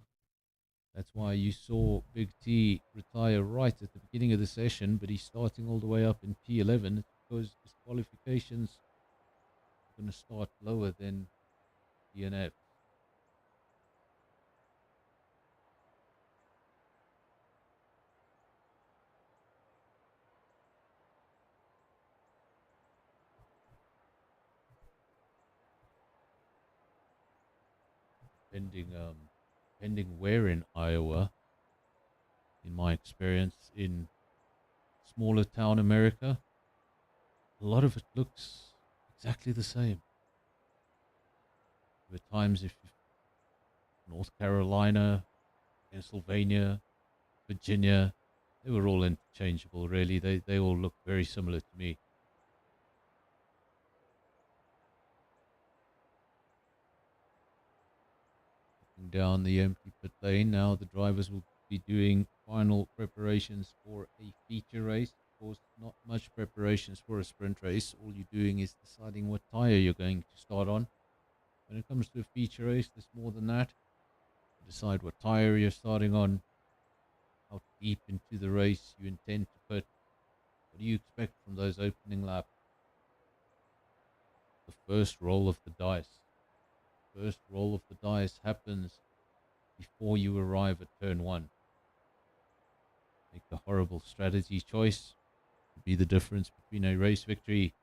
That's why you saw Big T retire right at the beginning of the session, but he's starting all the way up in P11. It's because disqualifications are going to start lower than DNF. Depending where in Iowa, in my experience in smaller town America, a lot of it looks exactly the same. There were times if North Carolina, Pennsylvania, Virginia, they were all interchangeable really. They all look very similar to me. Down the empty pit lane. Now the drivers will be doing final preparations for a feature race. Of course, not much preparations for a sprint race. All you're doing is deciding what tire you're going to start on. When it comes to a feature race, there's more than that. You decide what tire you're starting on, how deep into the race you intend to pit. What do you expect from those opening laps? The first roll of the dice. First roll of the dice happens before you arrive at turn 1. Make a horrible strategy choice to be the difference between a race victory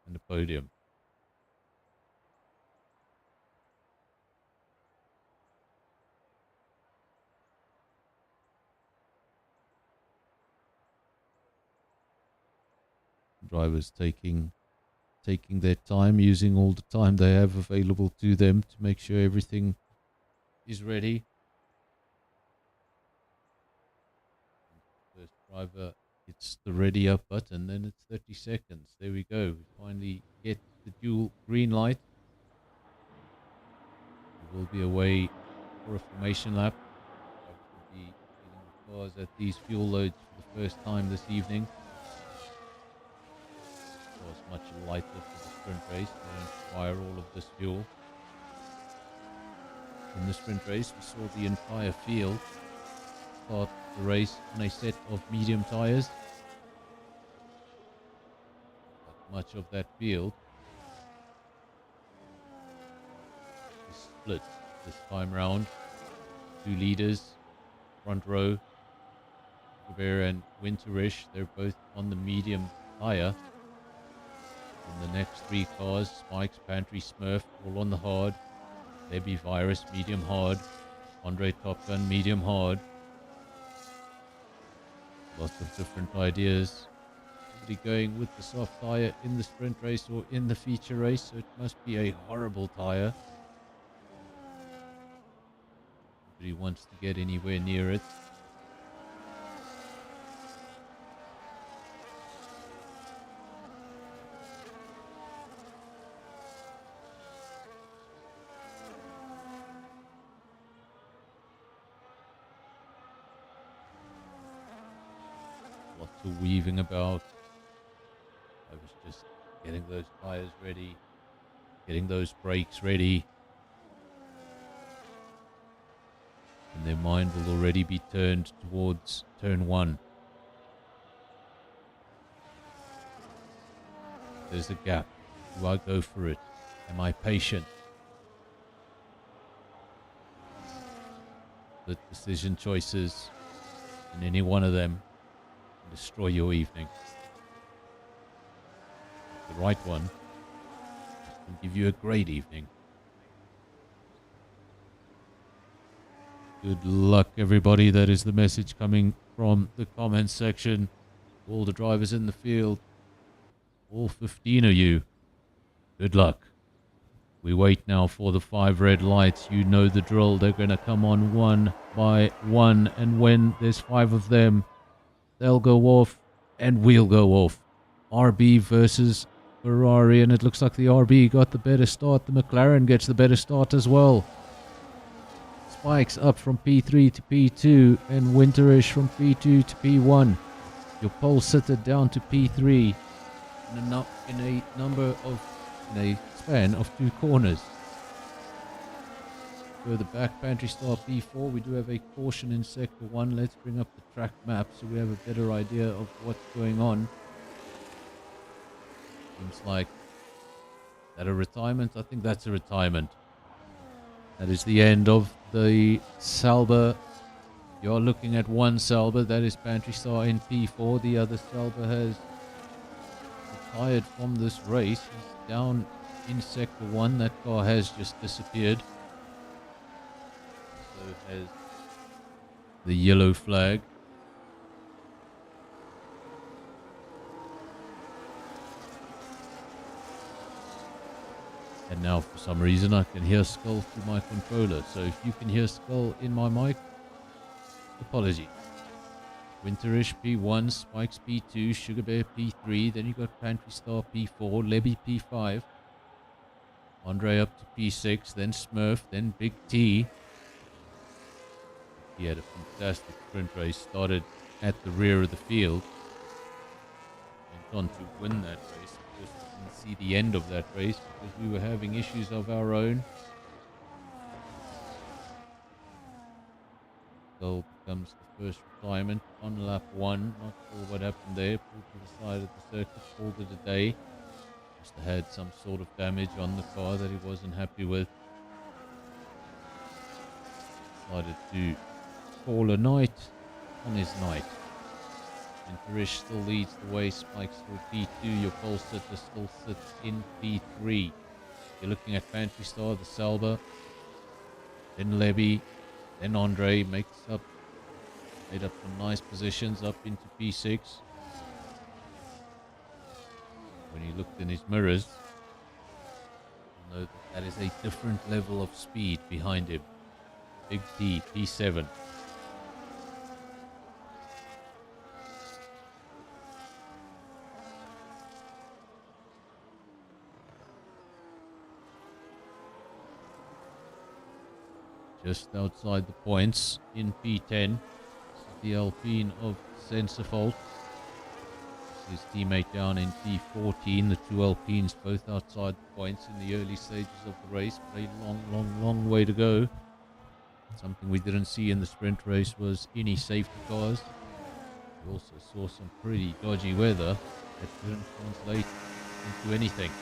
and a podium. Drivers taking their time, using all the time they have available to them to make sure everything is ready. First driver hits the ready up button, then it's 30 seconds. There we go. We finally get the dual green light. We will be away for a formation lap. Drivers will be dealing with cars at these fuel loads for the first time this evening. Was much lighter for the sprint race. They don't require all of this fuel. In the sprint race, we saw the entire field start the race on a set of medium tires. But much of that field is split this time round. 2 leaders, front row, Guevara and Winterish, they're both on the medium tire. And the next 3 cars, Spikes, Pantry, Smurf, all on the hard. Levy Virus, medium hard. Andre Top Gun, medium hard. Lots of different ideas. Somebody going with the soft tire in the sprint race or in the feature race, so it must be a horrible tire. Nobody wants to get anywhere near it. Lots of weaving about. I was just getting those tires ready, getting those brakes ready. And their mind will already be turned towards turn 1. There's a gap. Do I go for it? Am I patient? The decision choices, and any one of them can destroy your evening. The right one can give you a great evening. Good luck, everybody. That is the message coming from the comments section. All the drivers in the field, all 15 of you, good luck. We wait now for the 5 red lights. You know the drill. They're going to come on one by one. And when there's 5 of them, they'll go off and we'll go off. RB versus Ferrari. And it looks like the RB got the better start. The McLaren gets the better start as well. Spikes up from P3 to P2. And Winterish from P2 to P1. Your pole sitter down to P3. In a span of 2 corners. Further back, Pantry Star P4. We do have a caution in sector 1. Let's bring up the track map so we have a better idea of what's going on. Seems like that a retirement. I think that's a retirement. That is the end of the Sauber. You're looking at one Sauber. That is Pantry Star in P4. The other Sauber has retired from this race. He's down in sector 1. That car has just disappeared. So has the yellow flag. And now for some reason I can hear Skull through my controller. So if you can hear Skull in my mic, apology. Winterish P1, Spikes P2, Sugar Bear P3, then you got Pantry Star P4, Lebby P5, Andre up to P6, then Smurf, then Big T. He had a fantastic sprint race, started at the rear of the field, went on to win that race. Of course, we didn't see the end of that race because we were having issues of our own. Skull becomes the first retirement on lap 1. Not sure what happened there. Pulled to the side of the circuit, called it a day. Must have had some sort of damage on the car that he wasn't happy with. Decided to call a night on his night. Winterish still leads the way. Spikes still P2. Your pole sitter still sits in P3. You're looking at Pantry Star, the Sauber, then Lebby. Then Andre made up some nice positions up into P6. When he looked in his mirrors, you'll know that is a different level of speed behind him. Big T, P7. Just outside the points in P10. This is the Alpine of Sensifold. His teammate down in P14. The 2 Alpines both outside the points in the early stages of the race. But a long way to go. Something we didn't see in the sprint race was any safety cars. We also saw some pretty dodgy weather that didn't translate into anything.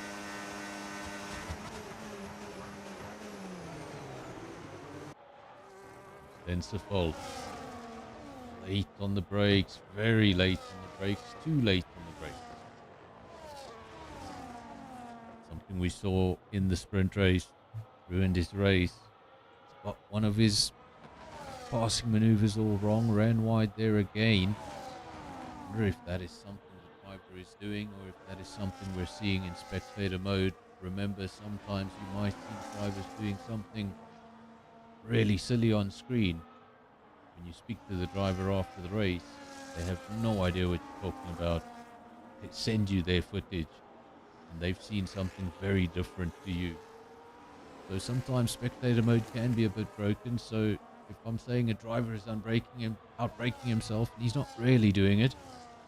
Sensifold. Late on the brakes, very late on the brakes, too late on the brakes. Something we saw in the sprint race, ruined his race. Got one of his passing maneuvers all wrong, ran wide there again. I wonder if that is something the driver is doing or if that is something we're seeing in spectator mode. Remember, sometimes you might see drivers doing something really silly on screen. When you speak to the driver after the race, they have no idea what you're talking about. They send you their footage and they've seen something very different to you. So sometimes spectator mode can be a bit broken. So if I'm saying a driver is outbraking himself and he's not really doing it,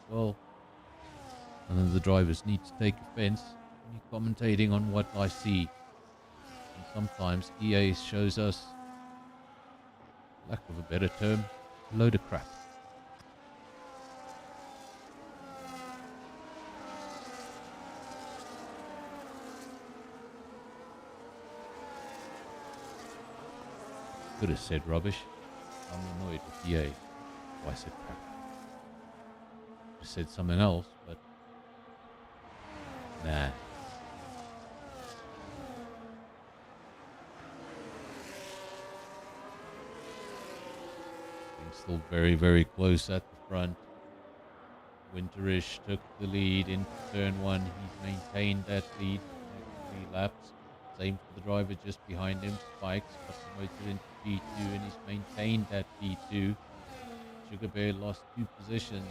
well, none of the drivers need to take offense when you're commentating on what I see. And sometimes EA shows us, lack of a better term, a load of crap. could have said rubbish. I'm annoyed with EA. Why I said crap. I said something else, but nah. Things still very, very close at the front. Winterish took the lead into turn 1. He's maintained that lead for the next 3 laps. Same for the driver just behind him. Spikes got promoted into P2 and he's maintained that P2. Sugar Bear lost 2 positions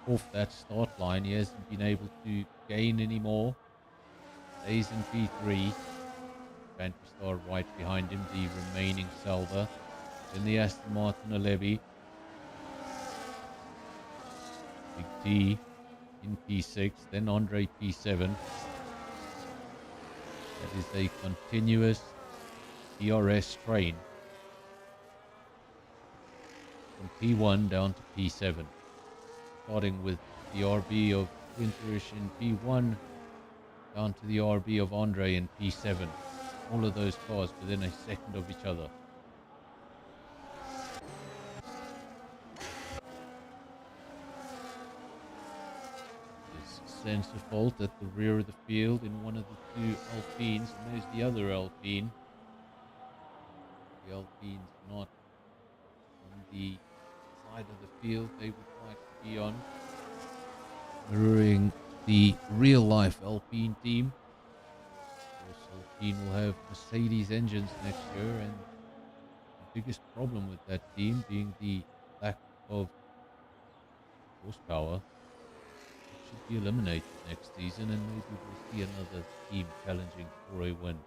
off that start line. He hasn't been able to gain anymore. Stays in P3. Pantry Star right behind him, the remaining Selva. Then the Aston Martin Alevi. Big T in P6, then Andre P7. That is a continuous DRS train from P1 down to P7. Starting with the RB of Winterish in P1 down to the RB of Andre in P7. All of those cars within a second of each other. Sensor fault at the rear of the field in one of the 2 Alpines, and there's the other Alpine. The Alpine's not on the side of the field they would like to be on, mirroring the real life Alpine team. Of course, Alpine will have Mercedes engines next year, and the biggest problem with that team being the lack of horsepower. Should be eliminated next season, and maybe we'll see another team challenging for a win.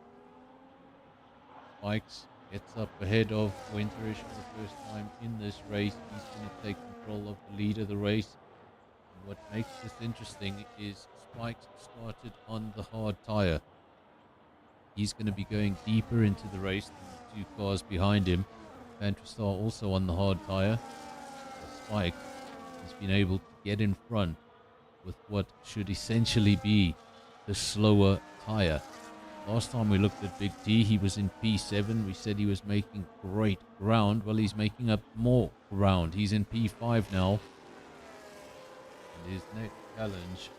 Spikes gets up ahead of Winterish for the first time in this race. He's going to take control of the lead of the race. And what makes this interesting is Spikes started on the hard tire. He's going to be going deeper into the race than the 2 cars behind him. Pantry also on the hard tire. Spikes has been able to get in front with what should essentially be the slower tire. Last time we looked at Big T, he was in P7. We said he was making great ground. Well, he's making up more ground. He's in P5 now. And his next challenge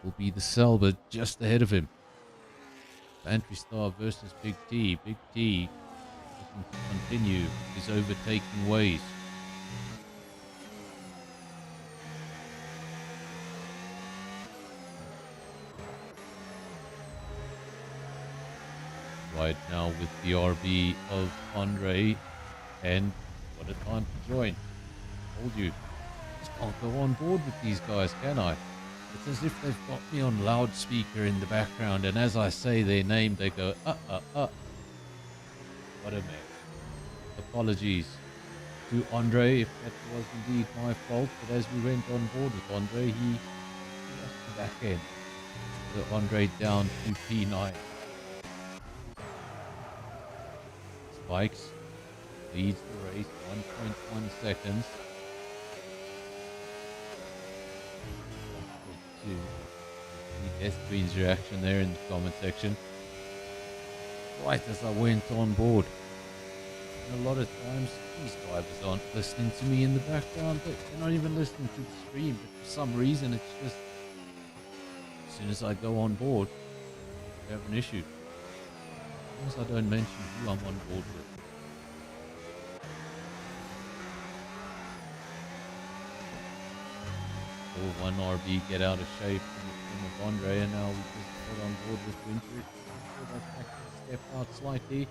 will be the Selva just ahead of him. Pantry Star versus Big T. Big T looking to continue his overtaking ways. Right now with the RB of Andre, and what a time to join. Told you, just can't go on board with these guys, can I? It's as if they've got me on loudspeaker in the background, and as I say their name, they go, What a mess. Apologies to Andre if that was indeed my fault, but as we went on board with Andre, he lost the back end. So Andre down to P9. Spikes leads the race 1.1 seconds. 1.2. The Death Queen's reaction there in the comment section. Right as I went on board. And a lot of times these drivers aren't listening to me in the background, but they're not even listening to the stream, but for some reason it's just as soon as I go on board, I have an issue. As long as I don't mention who I'm on board with. So one RB get out of shape from the team of Andre, and now we just got on board with Winter. That actually stepped out slightly.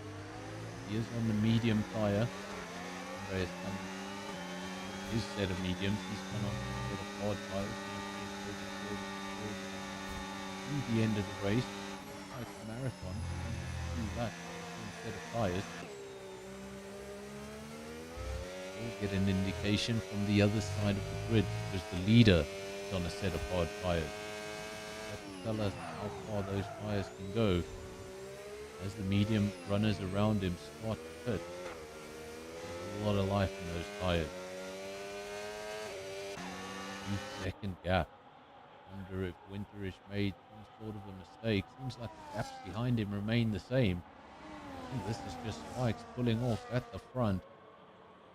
He is on the medium tire. Andre has come his set of mediums. He's come on a set of hard tires. To the end of the race, like the marathon. That set of tires. We'll get an indication from the other side of the grid because the leader is on a set of hard tires. That will tell us how far those tires can go as the medium runners around him start to pit. There's a lot of life in those tires. 2-second gap. Wonder if Winterish made some sort of a mistake. Seems like the gaps behind him remain the same. think this is just Spikes pulling off at the front.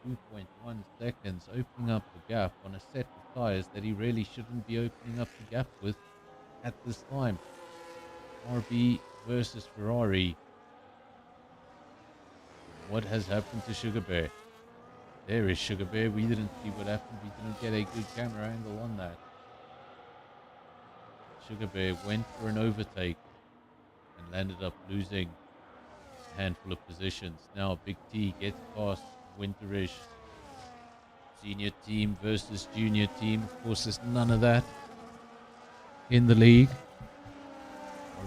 2.1 seconds, opening up the gap on a set of tires that he really shouldn't be opening up the gap with at this time. RB versus Ferrari. What has happened to Sugar Bear? There is Sugar Bear. We didn't see what happened. We didn't get a good camera angle on that. Sugar Bear went for an overtake and landed up losing a handful of positions. Now Big T gets past Winterish. Senior team versus junior team. Of course, there's none of that in the league.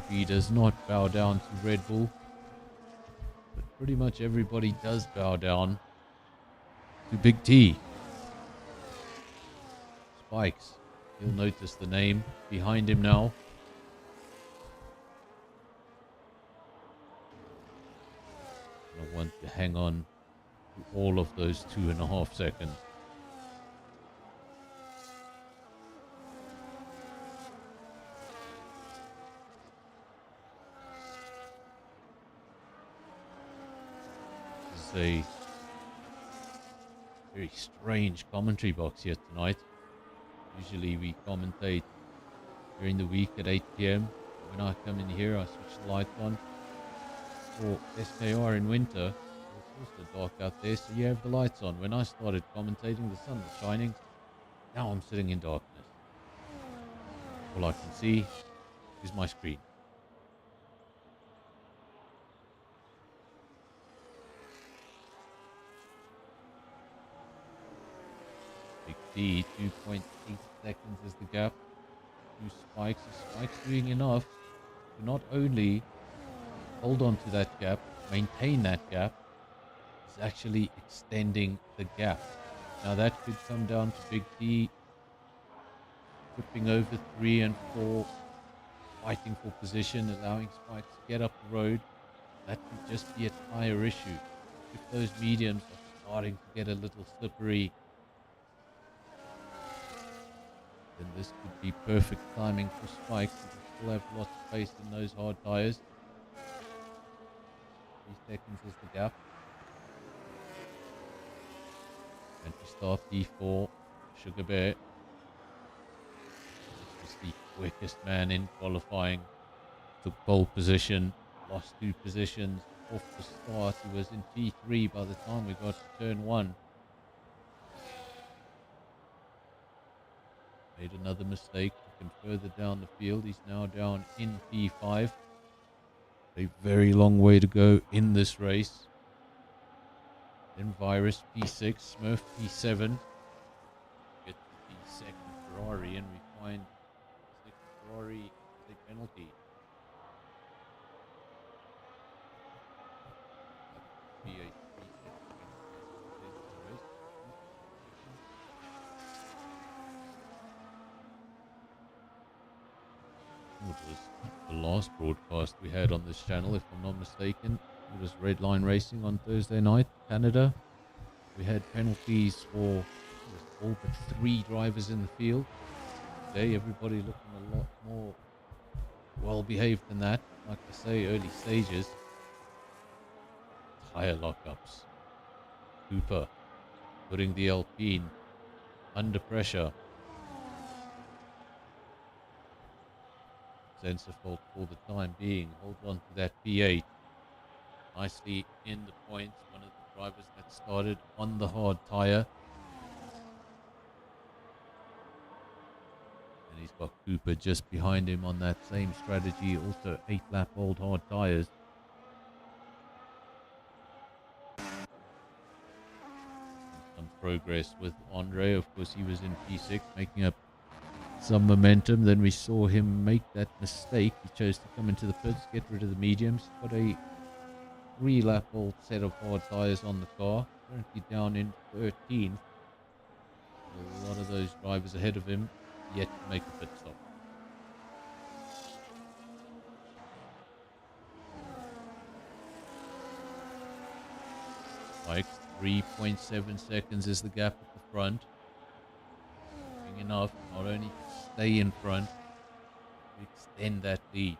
RB does not bow down to Red Bull. But pretty much everybody does bow down to Big T. Spikes. You'll notice the name behind him now. I want to hang on to all of those 2.5 seconds. This is a very strange commentary box here tonight. Usually we commentate during the week at 8 p.m. When I come in here, I switch the lights on. For SKR in winter, it's also dark out there, so you have the lights on. When I started commentating, the sun was shining. Now I'm sitting in darkness. All I can see is my screen. Big D, 2.8 seconds is the gap. 2 Spikes. Spikes doing enough to not only hold on to that gap, maintain that gap, is actually extending the gap. Now that could come down to Big D tripping over 3 and 4, fighting for position, allowing Spikes to get up the road. That could just be a tire issue. If those mediums are starting to get a little slippery, then this could be perfect timing for Spikes. He will still have lots of space in those hard tires. 3 seconds is the gap. And to start P4, Sugar Bear. This was the quickest man in qualifying. Took pole position, lost 2 positions off the start. He was in P3 by the time we got to turn 1. Made another mistake, took him further down the field. He's now down in P5. A very long way to go in this race. Then Virus P6, Smurf P7. Get to the second Ferrari and we find the second Ferrari is a penalty. That would be a 3-second penalty in the race. It was the last broadcast we had on this channel, if I'm not mistaken. It was Red Line Racing on Thursday night, Canada. We had penalties for all but 3 drivers in the field. Today, everybody looking a lot more well behaved than that. Like I say, early stages. Tire lockups. Cooper putting the Alpine under pressure. Sensor fault for the time being. Hold on to that P8. Nicely in the points. One of the drivers that started on the hard tire. And he's got Cooper just behind him on that same strategy. Also 8-lap old hard tires. Some progress with Andre. Of course, he was in P6 making up some momentum. Then we saw him make that mistake. He chose to come into the pits, get rid of the mediums. Got a 3-lap old set of hard tires on the car. Currently down in 13th. A lot of those drivers ahead of him yet to make a pit stop. Spikes, 3.7 seconds is the gap at the front. Doing enough, not only to stay in front, to extend that lead.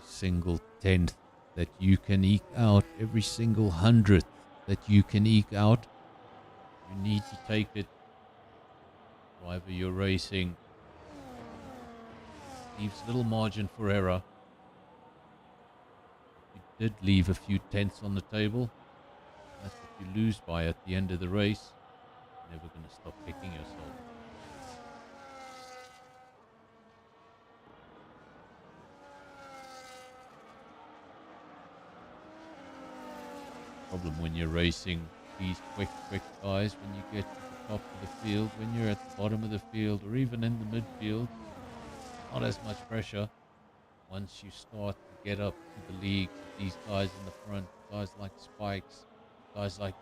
single tenth that you can eke out, every single hundredth that you can eke out, you need to take it. Driver you're racing leaves little margin for error. You did leave a few tenths on the table. That's what you lose by at the end of the race. You're never going to stop kicking yourself. Problem when you're racing these quick guys, when you get to the top of the field, when you're at the bottom of the field, or even in the midfield, not as much pressure. Once you start to get up to the league, these guys in the front, guys like Spikes, guys like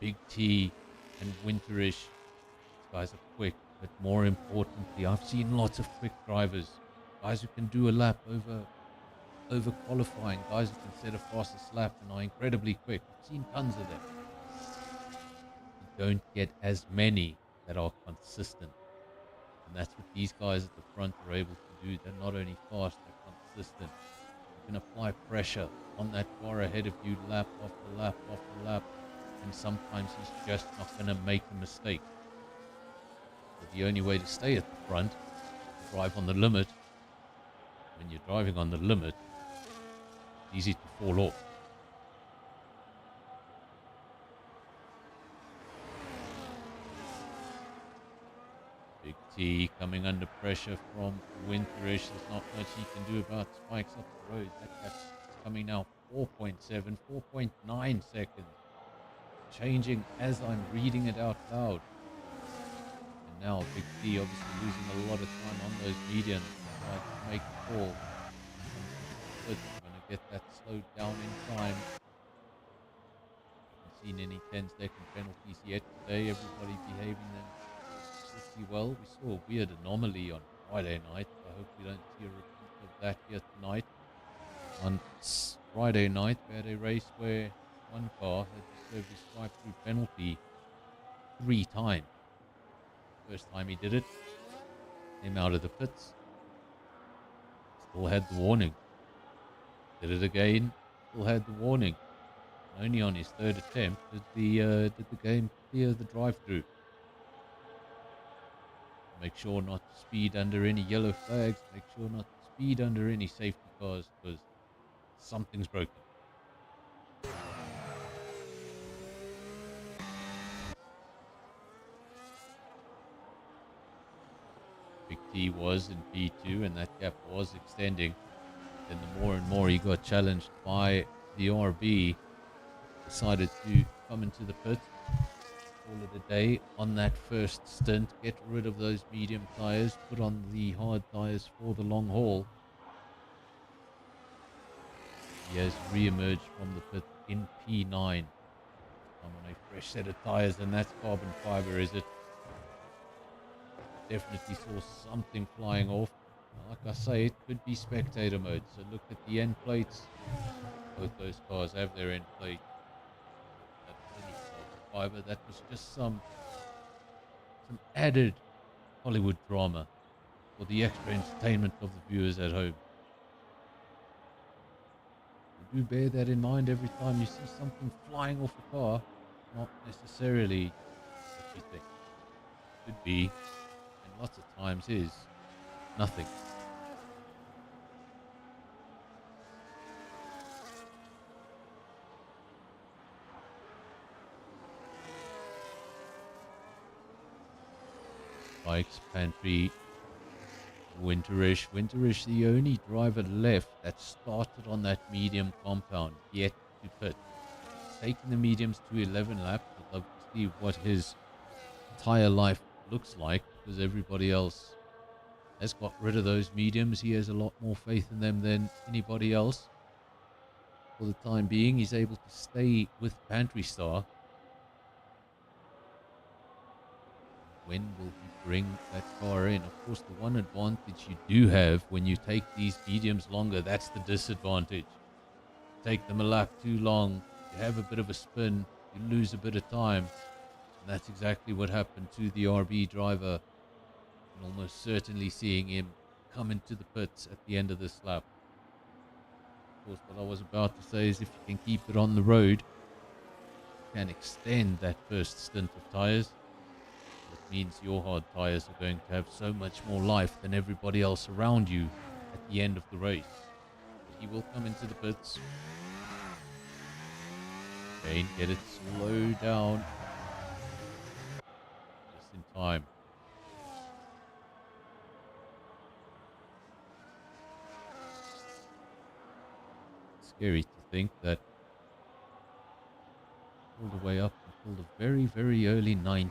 Big T and Winterish, these guys are quick, but more importantly, I've seen lots of quick drivers, guys who can do a lap over qualifying, guys who can set a fastest lap and are incredibly quick. I've seen tons of them. You don't get as many that are consistent. And that's what these guys at the front are able to do. They're not only fast, they're consistent. You can apply pressure on that car ahead of you, lap after lap after lap, and sometimes he's just not going to make a mistake. So the only way to stay at the front is to drive on the limit. When you're driving on the limit, it's easy to fall off. Big T coming under pressure from Winterish. There's not much he can do about Spikes up the road. That's coming now 4.7, 4.9 seconds. Changing as I'm reading it out loud. And now Big T obviously losing a lot of time on those medians. Trying to make a call. But going to get that slowed down in time. Haven't seen any 10-second penalties yet today. Everybody behaving pretty well. We saw a weird anomaly on Friday night. I hope we don't see a repeat of that here tonight. On Friday night, we had a race where one car had to serve his drive-through penalty 3 times. First time he did it, came out of the pits, still had the warning. Did it again, still had the warning. And only on his 3rd attempt did the game clear the drive-through. Make sure not to speed under any yellow flags. Make sure not to speed under any safety cars, because something's broken. Big T was in P2 and that gap was extending. Then the more and more he got challenged by the RB, decided to come into the pit. Call it a day on that first stint, get rid of those medium tyres, put on the hard tyres for the long haul. He has re-emerged from the pit in P9. I'm on a fresh set of tyres, and that's carbon fibre, is it? Definitely saw something flying off. Like I say, it could be spectator mode, so look at the end plates. Both those cars have their end plate. Fiber. That was just some added Hollywood drama for the extra entertainment of the viewers at home. Do bear that in mind every time you see something flying off a car, not necessarily what you think. Could be, and lots of times is, nothing. Spikes, Pantry, Winterish. Winterish, the only driver left that started on that medium compound, yet to pit. Taking the mediums to 11 laps. I'd love to see what his tyre life looks like, because everybody else has got rid of those mediums. He has a lot more faith in them than anybody else. For the time being, he's able to stay with Pantry Star. When will he bring that car in? Of course, the one advantage you do have when you take these mediums longer, that's the disadvantage. Take them a lap too long, you have a bit of a spin, you lose a bit of time. And that's exactly what happened to the RB driver. And almost certainly seeing him come into the pits at the end of this lap. course, what I was about to say is if you can keep it on the road, you can extend that first stint of tires. That means your hard tires are going to have so much more life than everybody else around you at the end of the race. But he will come into the pits. Again, get it slow down. Just in time. Scary to think that all the way up until the very, very early 90s. If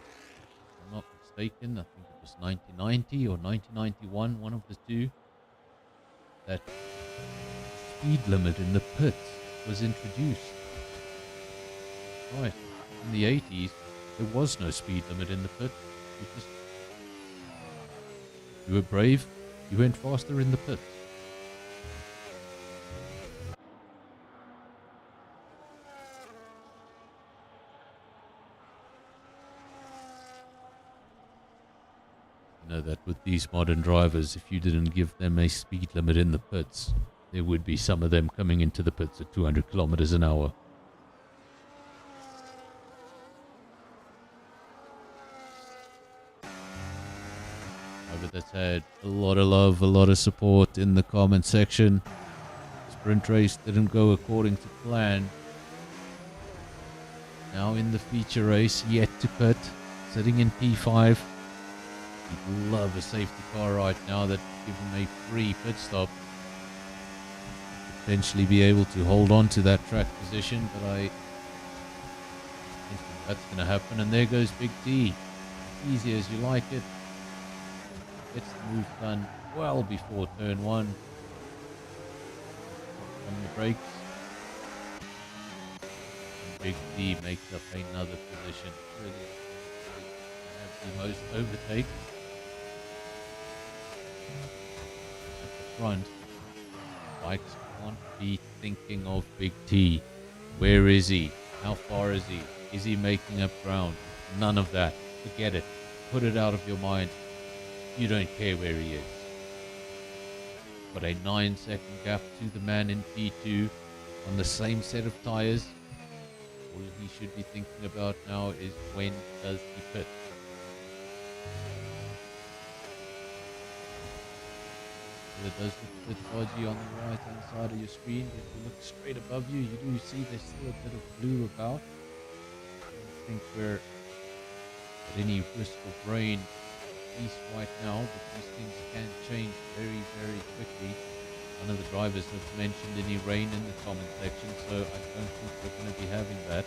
I'm not mistaken, I think it was 1990 or 1991, one of the two, that speed limit in the pits was introduced. Right, in the 80s, there was no speed limit in the pit. You were brave, you went faster in the pits. You know that with these modern drivers, if you didn't give them a speed limit in the pits, there would be some of them coming into the pits at 200 kilometers an hour. However, that's had a lot of love, a lot of support in the comment section. Sprint race didn't go according to plan. Now in the feature race, yet to pit, sitting in P5. He'd love a safety car right now that give him a free pit stop. Potentially be able to hold on to that track position, but I think that's going to happen. And there goes Big T. Easy as you like it. Gets the move done well before turn one. On the brakes. And Big T makes up another position. Really have the most overtake. At the front, bikes can't be thinking of Big T. Where is he? How far is he? Is he making up ground? None of that. Forget it. Put it out of your mind. You don't care where he is. Got a 9-second gap to the man in P2 on the same set of tires. All he should be thinking about now is when does he pit? It does look a bit dodgy on the right hand side of your screen. If you look straight above you, you do see there's still a bit of blue about. I don't think we're at any risk of rain, at least right now, but these things can change very, very quickly. None of the drivers have mentioned any rain in the comment section, so I don't think we're going to be having that.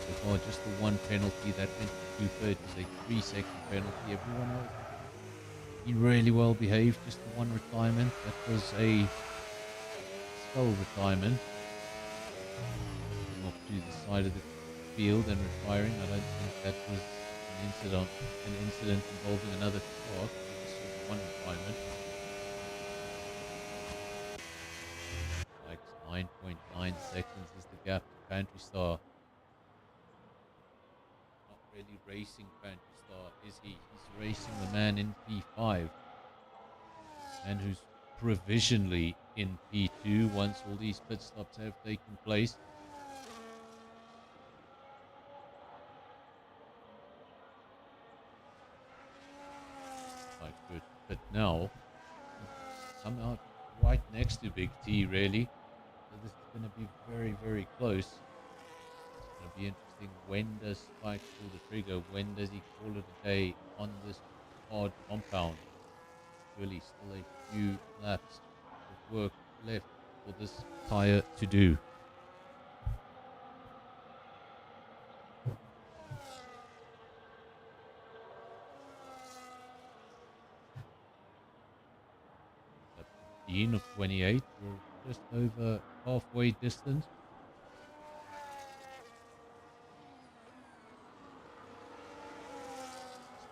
So far, just the one penalty that went to 2/3 is a 3-second penalty. Everyone else been really well behaved. Just the one retirement, that was a skull retirement. Off to the side of the field and retiring. I don't think that was an incident involving another car. Just one retirement. Like 9.9 seconds is the gap to Pantry Star. Not really racing Pantry Star, is he? He's racing the man in P5. And who's provisionally in P2 once all these pit stops have taken place. Like good, but now come out right next to Big T, really. So this is going to be very, very close. It's going to be interesting. When does Spike pull the trigger? When does he call it a day on this hard compound? Really still a few laps of work left for this tyre to do. At 15 of 28, we're just over halfway distance.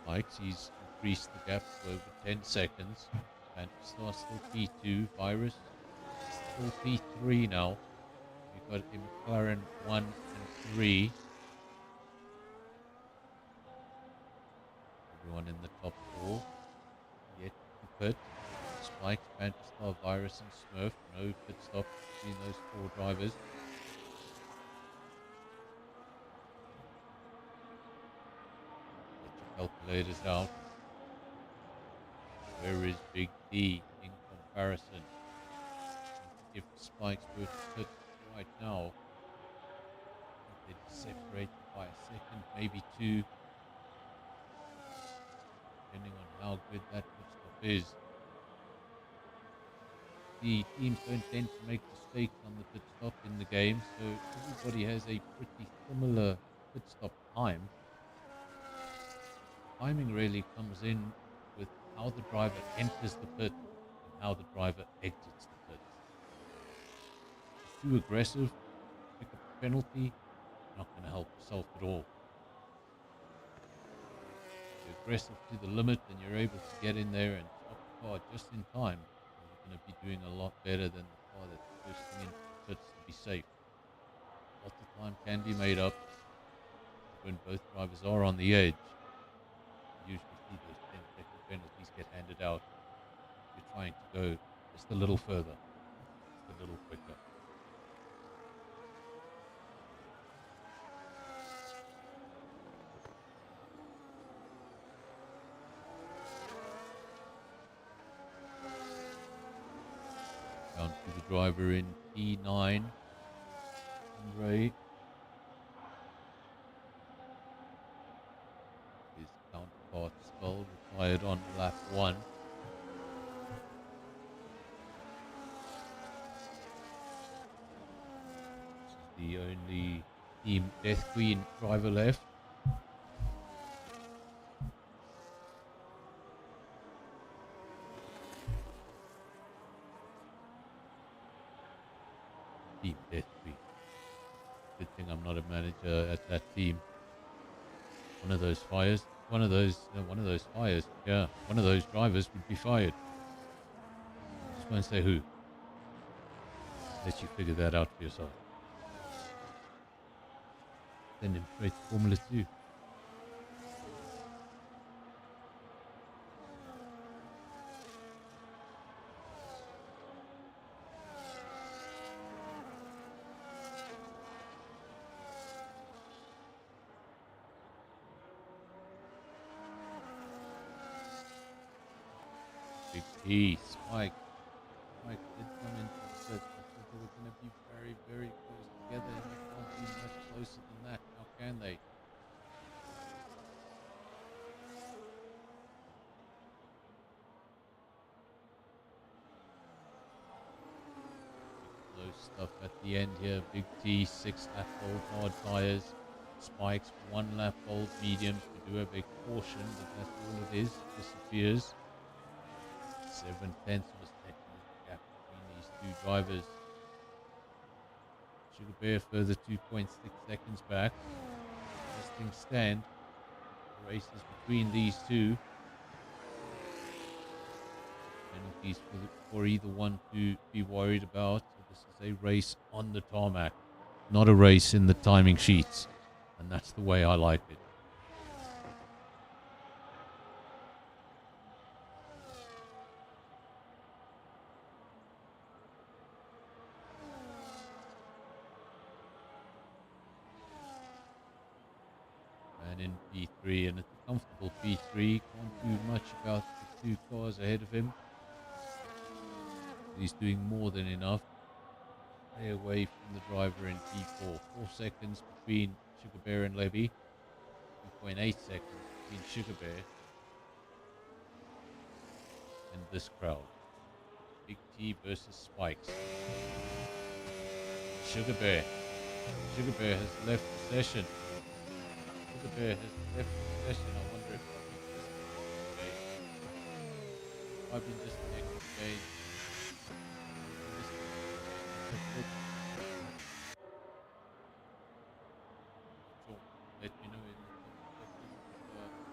Spikes, he's increased the gap to over 10 seconds. Fantastar still P2, Virus still P3 now. We've got a McLaren 1 and 3. Everyone in the top 4 yet to pit. Spikes, Fantastar, Virus, and Smurf. No pit stop between those 4 drivers. Get your calculators out. Where is Big D in comparison? If Spikes were to pit right now, I think they'd be separated by a second, maybe 2, depending on how good that pit stop is. The teams don't tend to make mistakes on the pit stop in the game, so everybody has a pretty similar pit stop time. Timing really comes in with how the driver enters the pit and how the driver exits the pit. If you're too aggressive, pick up a penalty, not going to help yourself at all. If you're aggressive to the limit and you're able to get in there and stop the car just in time, you're going to be doing a lot better than the car that's bursting into the pits to be safe. Lots of time can be made up, but when both drivers are on the edge, you usually see those 10-second penalties get handed out. You're trying to go just a little further, just a little quicker. Down to the driver in P9, Andre. His counterpart Skull retired on lap 1. This is the only Team Death Queen driver left. Team Death Queen. Good thing I'm not a manager at that team. One of those drivers would be fired. Just won't say who. Let you figure that out for yourself. Send him straight to Formula 2. Big T, Spike. Spike did come into the pit. I thought they were going to be very, very close together, and they can't be much closer than that. How can they? Close stuff at the end here. Big T, 6 lap old hard tires. Spikes, 1 lap old mediums. We do have a caution, but that's all it is. Disappears. 7/10 of a second is the gap between these 2 drivers. Sugar Bear further 2.6 seconds back. As things stand, the race is between these 2. Penalties for either one to be worried about. So this is a race on the tarmac, not a race in the timing sheets. And that's the way I like it. And in P3, and it's a comfortable P3. Can't do much about the 2 cars ahead of him. He's doing more than enough. Stay away from the driver in P4. 4 seconds between Sugar Bear and Levy. 2.8 seconds between Sugar Bear and this crowd. Big T versus Spikes. Sugar Bear. Sugar Bear has left the session. Sugar Bear has left the session. I wonder if I've been disconnected again. Let me know in the comment section.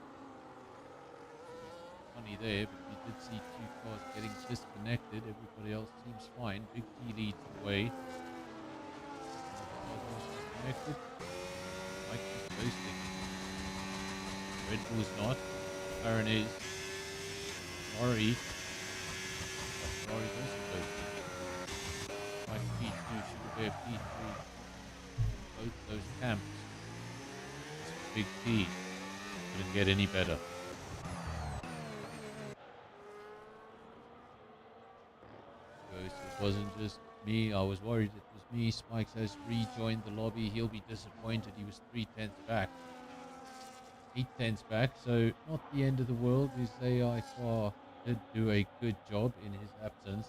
Funny there, but we did see 2 cars getting disconnected. Everybody else seems fine. Big T leads the way. Disconnected. Mike is boasting. Red Bull is not. Aaron is. Sorry. SKR is also close. Like P2, Sugar Bear P3, both those camps. Big T couldn't get any better. So it wasn't just me. I was worried it was me. Spikes has rejoined the lobby. He'll be disappointed. He was 3/10 back. 8/10 back, so not the end of the world. His AI car did do a good job in his absence.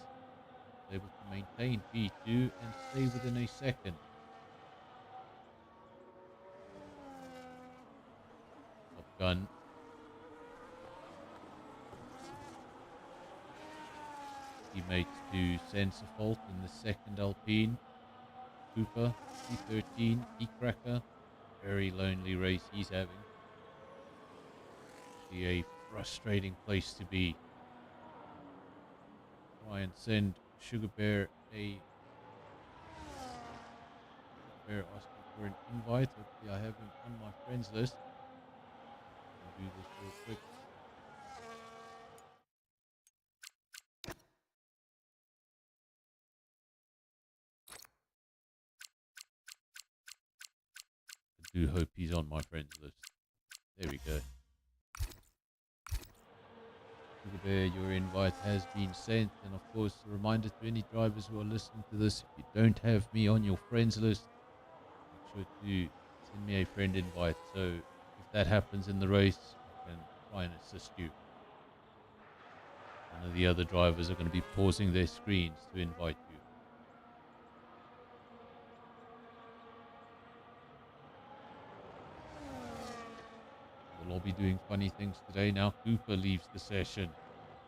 Able to maintain P2 and stay within a second. Top Gun. Teammates to Sensor Fault in the second Alpine. Cooper, P13, E-Cracker. Very lonely race he's having. Be a frustrating place to be. Try and send Sugar Bear asking for an invite. Hopefully I have him on my friends list. I'll do this real quick. I do hope he's on my friends list. There we go. Sugar Bear, your invite has been sent, and of course a reminder to any drivers who are listening to this, if you don't have me on your friends list, make sure to send me a friend invite, so if that happens in the race, I can try and assist you. None of the other drivers are going to be pausing their screens to invite you. The lobby doing funny things today. Now Cooper leaves the session,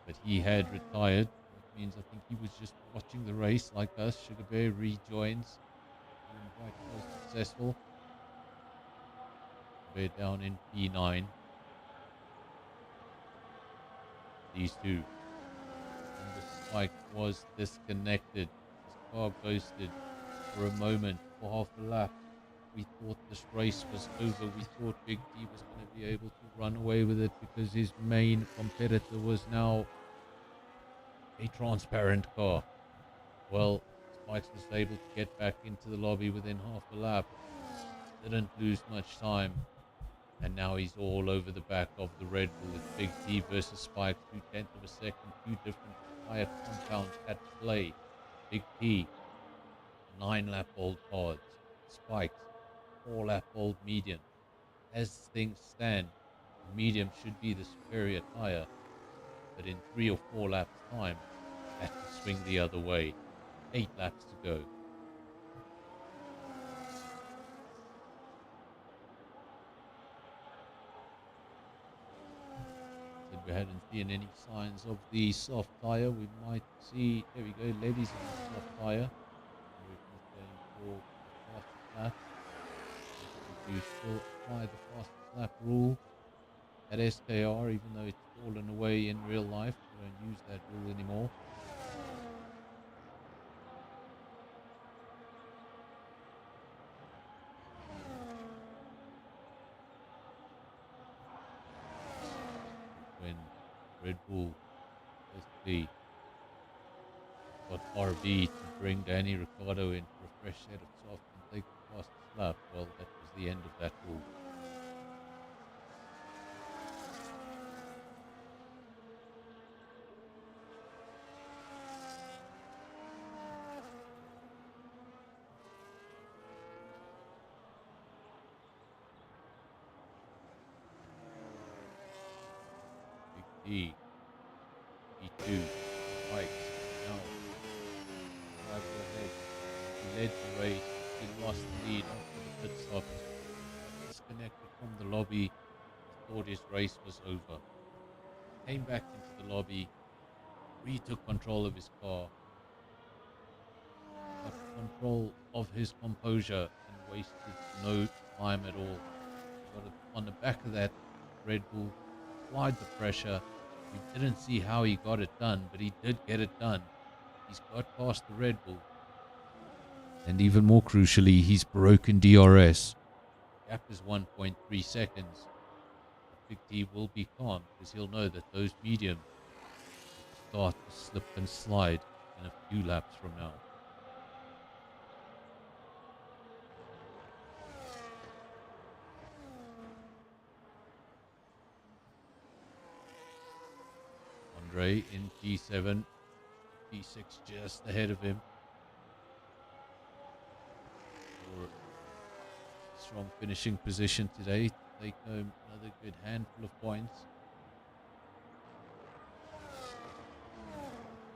but he had retired. That means I think he was just watching the race like us. Sugar Bear rejoins. The invite was successful. Bear down in P9. These two. And the Spike was disconnected. His car ghosted for a moment, for half a lap. We thought this race was over. We thought Big D was going to be able to run away with it because his main competitor was now a transparent car. Well, Spikes was able to get back into the lobby within half a lap. Didn't lose much time. And now he's all over the back of the Red Bull with Big D versus Spikes. 2/10 of a second. Two different tire compounds at play. Big T, 9-lap-old hards. Spikes, 4-lap-old medium. As things stand, the medium should be the superior tire, but in 3 or 4 laps time, that will swing the other way. 8 laps to go. Said we hadn't seen any signs of the soft tire. We might see, there we go, Levy's on the soft tire. He's going for the fastest lap. You still apply the fastest lap rule at SKR, even though it's fallen away in real life. We don't use that rule anymore. When Red Bull basically got RB to bring Danny Ricciardo in for a fresh set of softs and take the fastest lap, well, that was the end of that rule. Big D, E2, Spikes, now driver ahead. He led the race, he lost the lead after the pit stop. Disconnected from the lobby, he thought his race was over. Came back into the lobby, retook control of his car, got control of his composure, and wasted no time at all. Got it on the back of that Red Bull, applied the pressure. We didn't see how he got it done, but he did get it done. He's got past the Red Bull. And even more crucially, he's broken DRS. Gap is 1.3 seconds. Big D will be calm because he'll know that those mediums start to slip and slide in a few laps from now. Andre in P7, P6 just ahead of him. For a strong finishing position today to take home another good handful of points.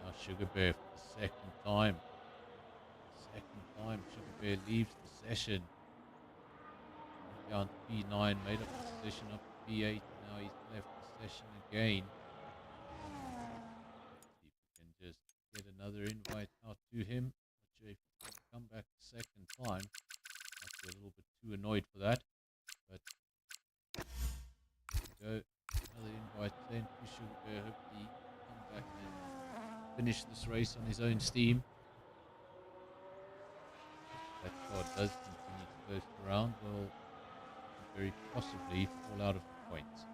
Now Sugar Bear for the second time. Sugar Bear leaves the session. Down to P9, made up the position up to P8. Now he's left the session again. See if we can just get another invite out to him. Not sure if he can come back the second time. Might be a little bit too annoyed for that. But there we go. Another invite sent to Sugar Bear. Hopefully he can come back and finish this race on his own steam. If that car does continue to coast around, well, very possibly fall out of the points.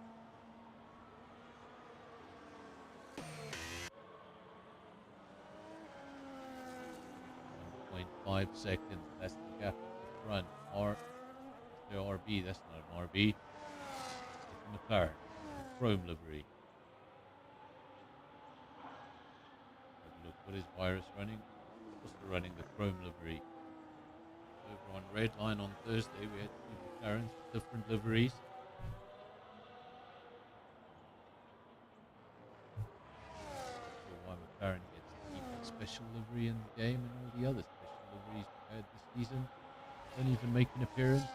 1.5 seconds, that's the gap at the front. RB, that's not an RB. It's a McLaren, chrome livery. Have a look, what is Virus running? Also running the chrome livery. Over on Red Line on Thursday, we had two McLarens with different liveries. Not sure why McLaren gets to keep that special livery in the game, and all the other special liveries we had this season don't even make an appearance.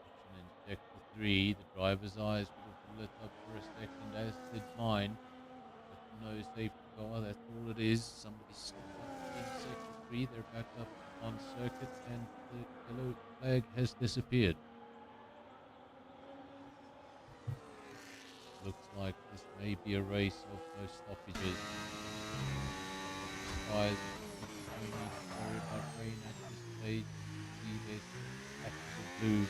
Section in Sector 3, the driver's eyes would have lit up for a second, as did mine. No safety car, that's all it is. Somebody stopped in Sector 3, they're back up on circuit, and the yellow flag has disappeared. Looks like this may be a race of no stoppages. Skies don't need to worry about rain at this stage. See this patches of blue.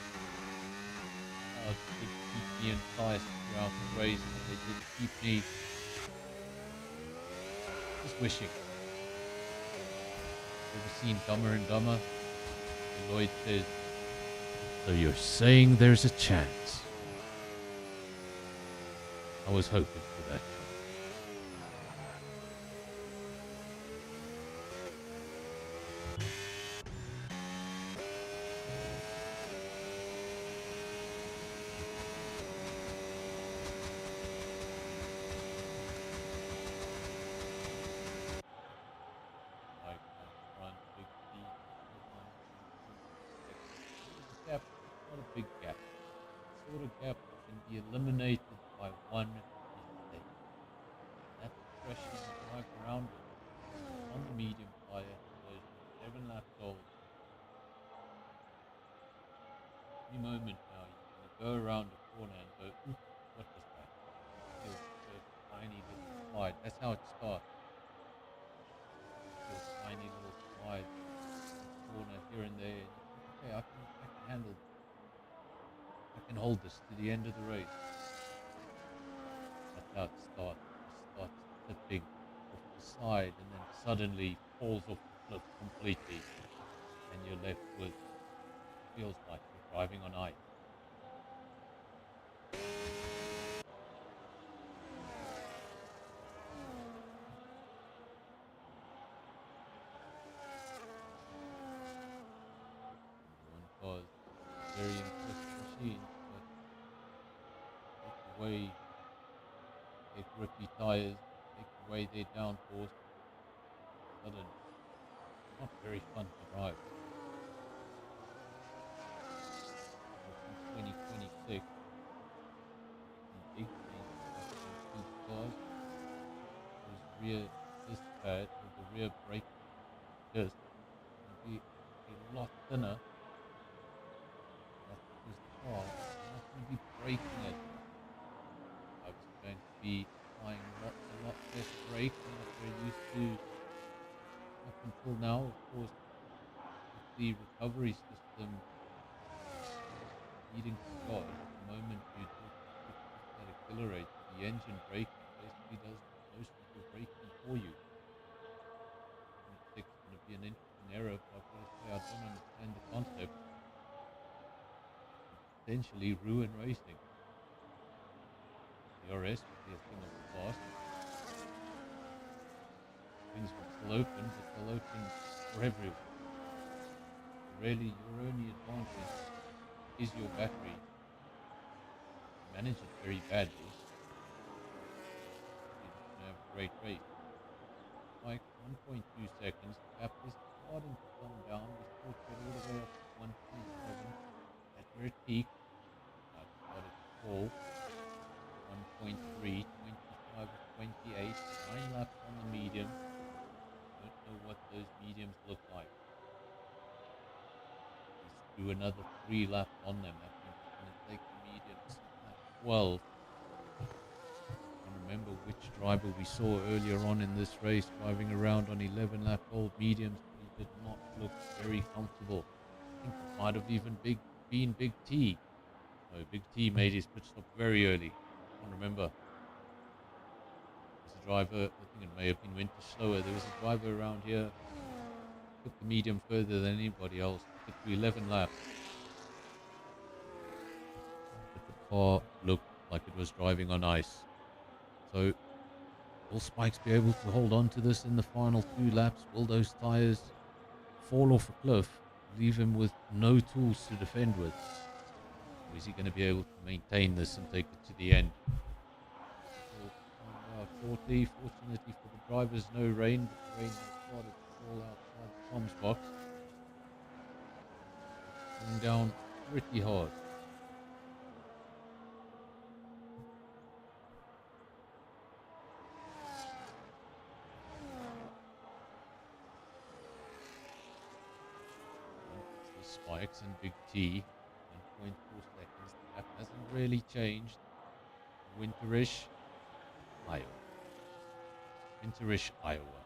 It did keep me enticed throughout the race, but they did keep me just wishing. Ever seen Dumber and Dumber? Lloyd says, "So you're saying there's a chance?" I was hoping for that. Gap, not a big gap. The sort of gap that can be eliminated by one mistake. That's the pressure you drive around it. On the medium tyre, there's 7 laps old. Any moment now, you're going to go around the corner and go, "Ooh, what was that?" Feel the first tiny little slide. That's how it starts. Feel tiny little slide, corner here and there. And you think, okay, I can handle this. I can hold this to the end of the race. That's how it starts. It starts slipping off the side and then suddenly falls off the cliff completely. And you're left with, feels like you're driving on ice. One car's very impressive machine, but take away their grippy tires, take away their downforce, suddenly not very fun to drive. 2026, the 18 cars, those rear disc pad or the rear brake disc will be a lot thinner. That's because the car is not going to be braking as much. I was going to be applying a lot less brake than what we're used to up until now. Of course, with the recovery system speeding to God. The moment you push that accelerator, the engine braking basically does most of your braking for you. 26 is going to be an interesting error, but I've got to say I don't understand the concept. Potentially ruin racing. The RS would be a thing of the past. Things will still open, but they'll open for everyone. Really, your only advantage is your battery. You manage it very badly. You're not going to have a great race. Like 1.2 seconds, the gap is starting to come down. We still get all the way up to 1.7. That's where it peaked. Now it started to fall. 1.3, 25 or 28. 9 laps on the medium. Don't know what those mediums look like. Let's do another 3 laps on them. That means it's going to take the mediums at 12. I can't remember which driver we saw earlier on in this race driving around on 11 lap old mediums, but he did not look very comfortable. I think it might have even been Big T. No, Big T made his pit stop very early. I can't remember. There was a driver, I think it may have been Winter Slower. There was a driver around here who took the medium further than anybody else. Took it to 11 laps. But the car looked like it was driving on ice. So, will Spikes be able to hold on to this in the final 2 laps? Will those tyres fall off a cliff, leave him with no tools to defend with? Or is he going to be able to maintain this and take it to the end? We'll find out shortly. Fortunately for the drivers, no rain, but the rain has started to fall outside the comms box. It's coming down pretty hard. Spikes and Big T, 1.4 seconds. The gap hasn't really changed. Winterish, Iowa. Winterish, Iowa.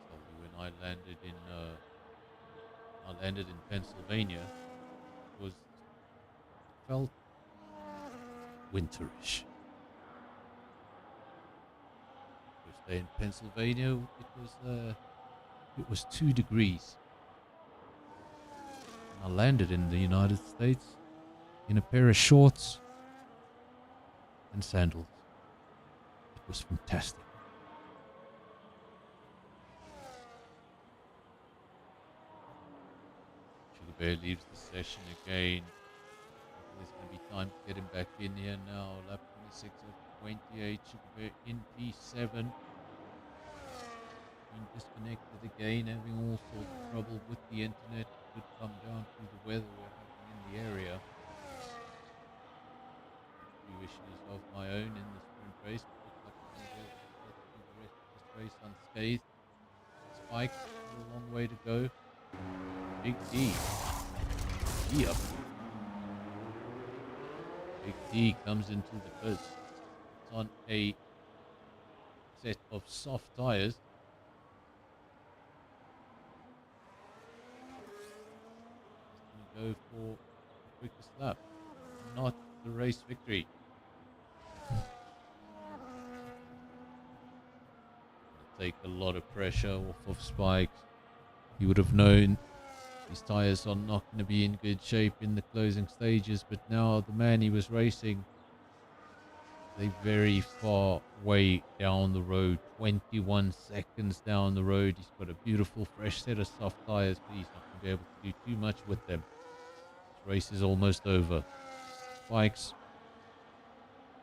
So when I landed in Pennsylvania, it felt winterish. In Pennsylvania, it was 2 degrees. And I landed in the United States in a pair of shorts and sandals. It was fantastic. Sugar Bear leaves the session again. There's going to be time to get him back in here now. Lap 26 of 28. Sugar Bear in P7. Been disconnected again, having all sorts of trouble with the internet. It could come down to the weather we're having in the area. A few issues of my own in the sprint race, but looks like I'm going to be able to get through the rest of this race unscathed. Spike, still a long way to go. Big D. Yep. Big D comes into the pits. It's on a set of soft tyres. Go for the quickest lap, not the race victory. Take a lot of pressure off of Spikes. He would have known his tyres are not going to be in good shape in the closing stages, but now the man he was racing, they very far way down the road, 21 seconds down the road. He's got a beautiful fresh set of soft tyres, but he's not going to be able to do too much with them. Race is almost over. Spikes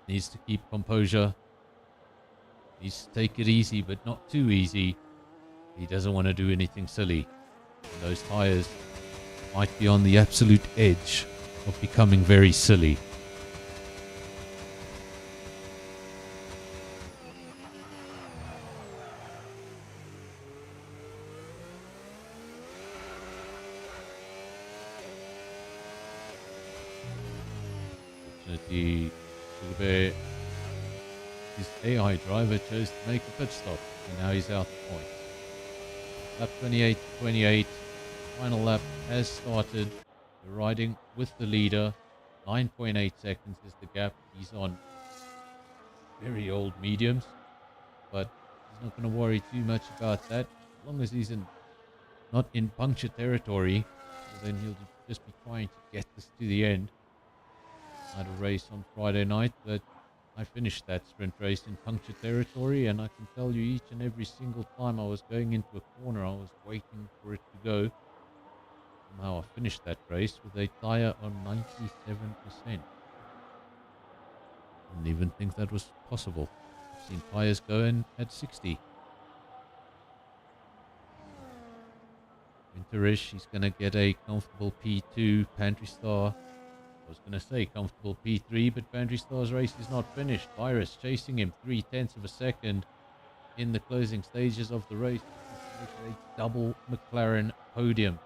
needs to keep composure. Needs to take it easy, but not too easy. He doesn't want to do anything silly. And those tyres might be on the absolute edge of becoming very silly. Fortunately, his AI driver chose to make a pit stop, and now he's out of points. Lap 28 to 28. Final lap has started. You're riding with the leader. 9.8 seconds is the gap. He's on very old mediums, but he's not going to worry too much about that. As long as he's not in puncture territory, well, then he'll just be trying to get this to the end. I had a race on Friday night, but I finished that sprint race in puncture territory, and I can tell you each and every single time I was going into a corner, I was waiting for it to go. Somehow I finished that race with a tire on 97%. Didn't even think that was possible. I've seen tires going at 60. Winterish, he's going to get a comfortable P2. Pantry Star, I was going to say comfortable P3, but Pantry Star's race is not finished. Virus chasing him 0.3 of a second in the closing stages of the race. A double McLaren podium,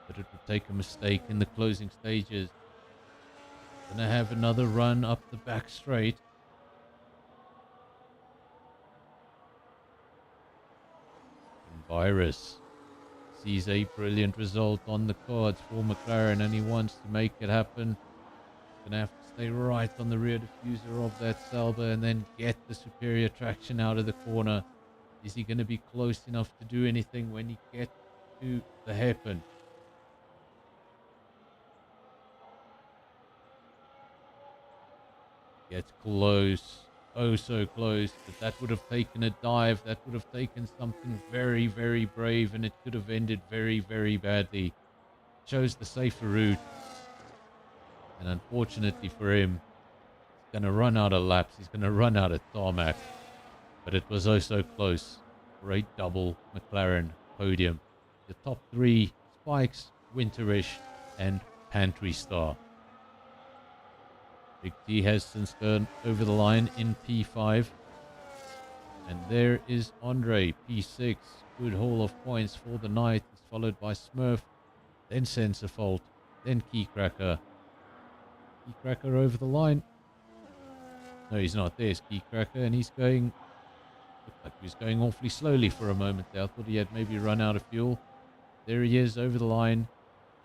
but it would take a mistake in the closing stages. Going to have another run up the back straight. And Virus sees a brilliant result on the cards for McLaren, and he wants to make it happen. Gonna have to stay right on the rear diffuser of that Sauber and then get the superior traction out of the corner. Is he going to be close enough to do anything when he gets to the hairpin? Gets close. Oh, so close. But that would have taken a dive. That would have taken something very, very brave, and it could have ended very, very badly. Chose the safer route. And unfortunately for him, he's going to run out of laps. He's going to run out of tarmac. But it was oh so close. Great double McLaren podium. The top three, Spikes, Winterish, and Pantry Star. Big T has since gone over the line in P5. And there is Andre, P6. Good haul of points for the night. It's followed by Smurf, then Sensorfault, then Keycracker. Keycracker over the line. No, he's not. There's Keycracker, and he's going... Looked like he was going awfully slowly for a moment there. I thought he had maybe run out of fuel. There he is over the line.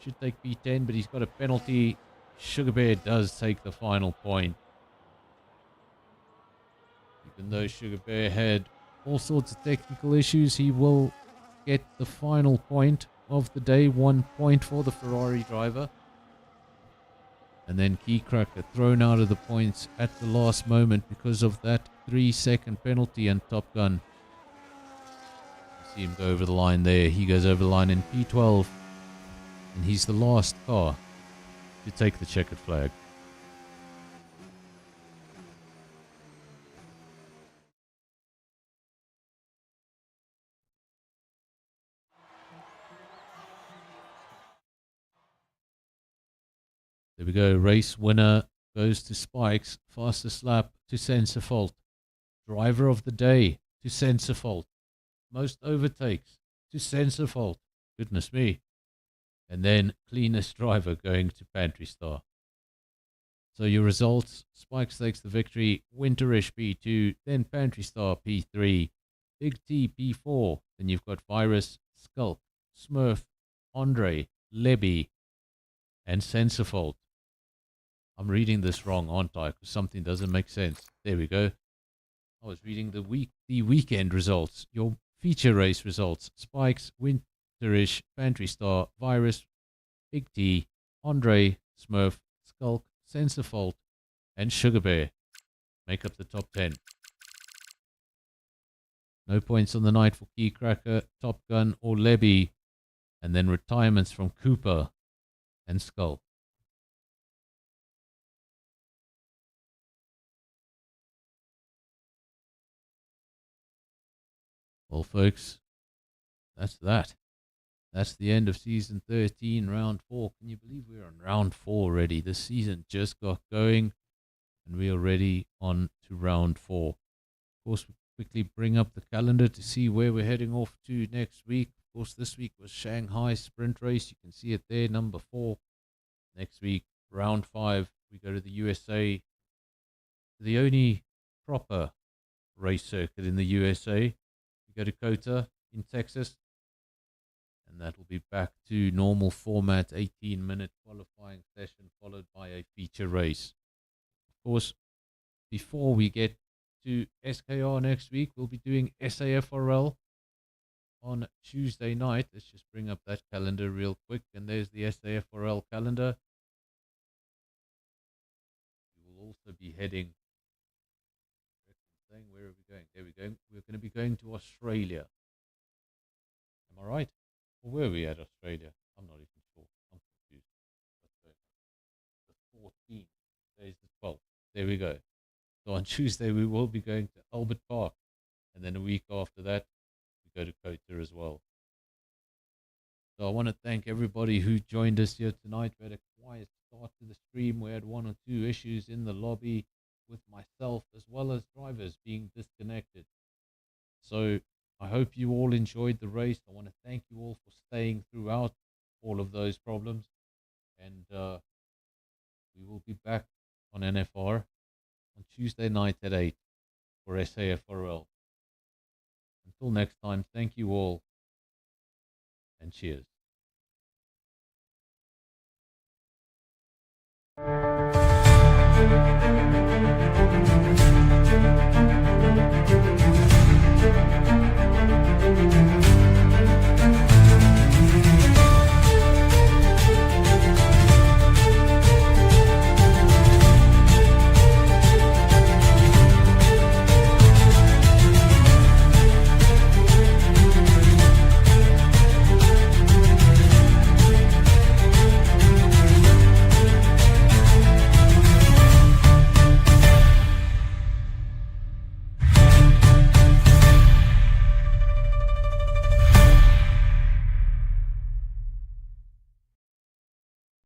Should take P10, but he's got a penalty. Sugar Bear does take the final point. Even though Sugar Bear had all sorts of technical issues, he will get the final point of the day. 1 point for the Ferrari driver. And then Keycracker thrown out of the points at the last moment because of that 3-second penalty, and Top Gun. You see him go over the line there. He goes over the line in P12. And he's the last car to take the checkered flag. There we go. Race winner goes to Spikes. Fastest lap to Sensorfault. Driver of the day to Sensorfault. Most overtakes to Sensorfault. Goodness me. And then cleanest driver going to Pantry Star. So your results: Spikes takes the victory. Winterish P2. Then Pantry Star P3. Big T P4. Then you've got Virus, Skulk, Smurf, Andre, Lebby, and Sensorfault. I'm reading this wrong, aren't I? Because something doesn't make sense. There we go. I was reading the weekend results. Your feature race results: Spikes, Winterish, Pantry Star, Virus, Big T, Andre, Smurf, Skulk, Sensorfault, and Sugar Bear make up the top 10. No points on the night for Keycracker, Top Gun, or Lebby. And then retirements from Cooper and Skull. Well, folks, that's that. That's the end of season 13, round 4. Can you believe we're on round 4 already? The season just got going, and we are already on to round 4. Of course, we quickly bring up the calendar to see where we're heading off to next week. Of course, this week was Shanghai sprint race. You can see it there, number 4. Next week, round 5, we go to the USA. The only proper race circuit in the USA. We go to COTA in Texas. and that will be back to normal format, 18-minute qualifying session followed by a feature race. Of course, before we get to SKR next week, we'll be doing SAFRL on Tuesday night. Let's just bring up that calendar real quick, and there's the SAFRL calendar. We will also be heading, where are we going? There we go. We're going to be going to Australia. Am I right? Or where are we at Australia? I'm not even sure. I'm confused. The 14th. Today's the 12th. There we go. So on Tuesday we will be going to Albert Park, and then a week after that we go to Kota as well. So I want to thank everybody who joined us here tonight. We had a quiet start to the stream. We had one or two issues in the lobby with myself as well as drivers being disconnected. So I hope you all enjoyed the race. I want to thank you all for staying throughout all of those problems, and we will be back on NFR on Tuesday night at 8 for SAFRL. Until next time, thank you all, and cheers. Thank you.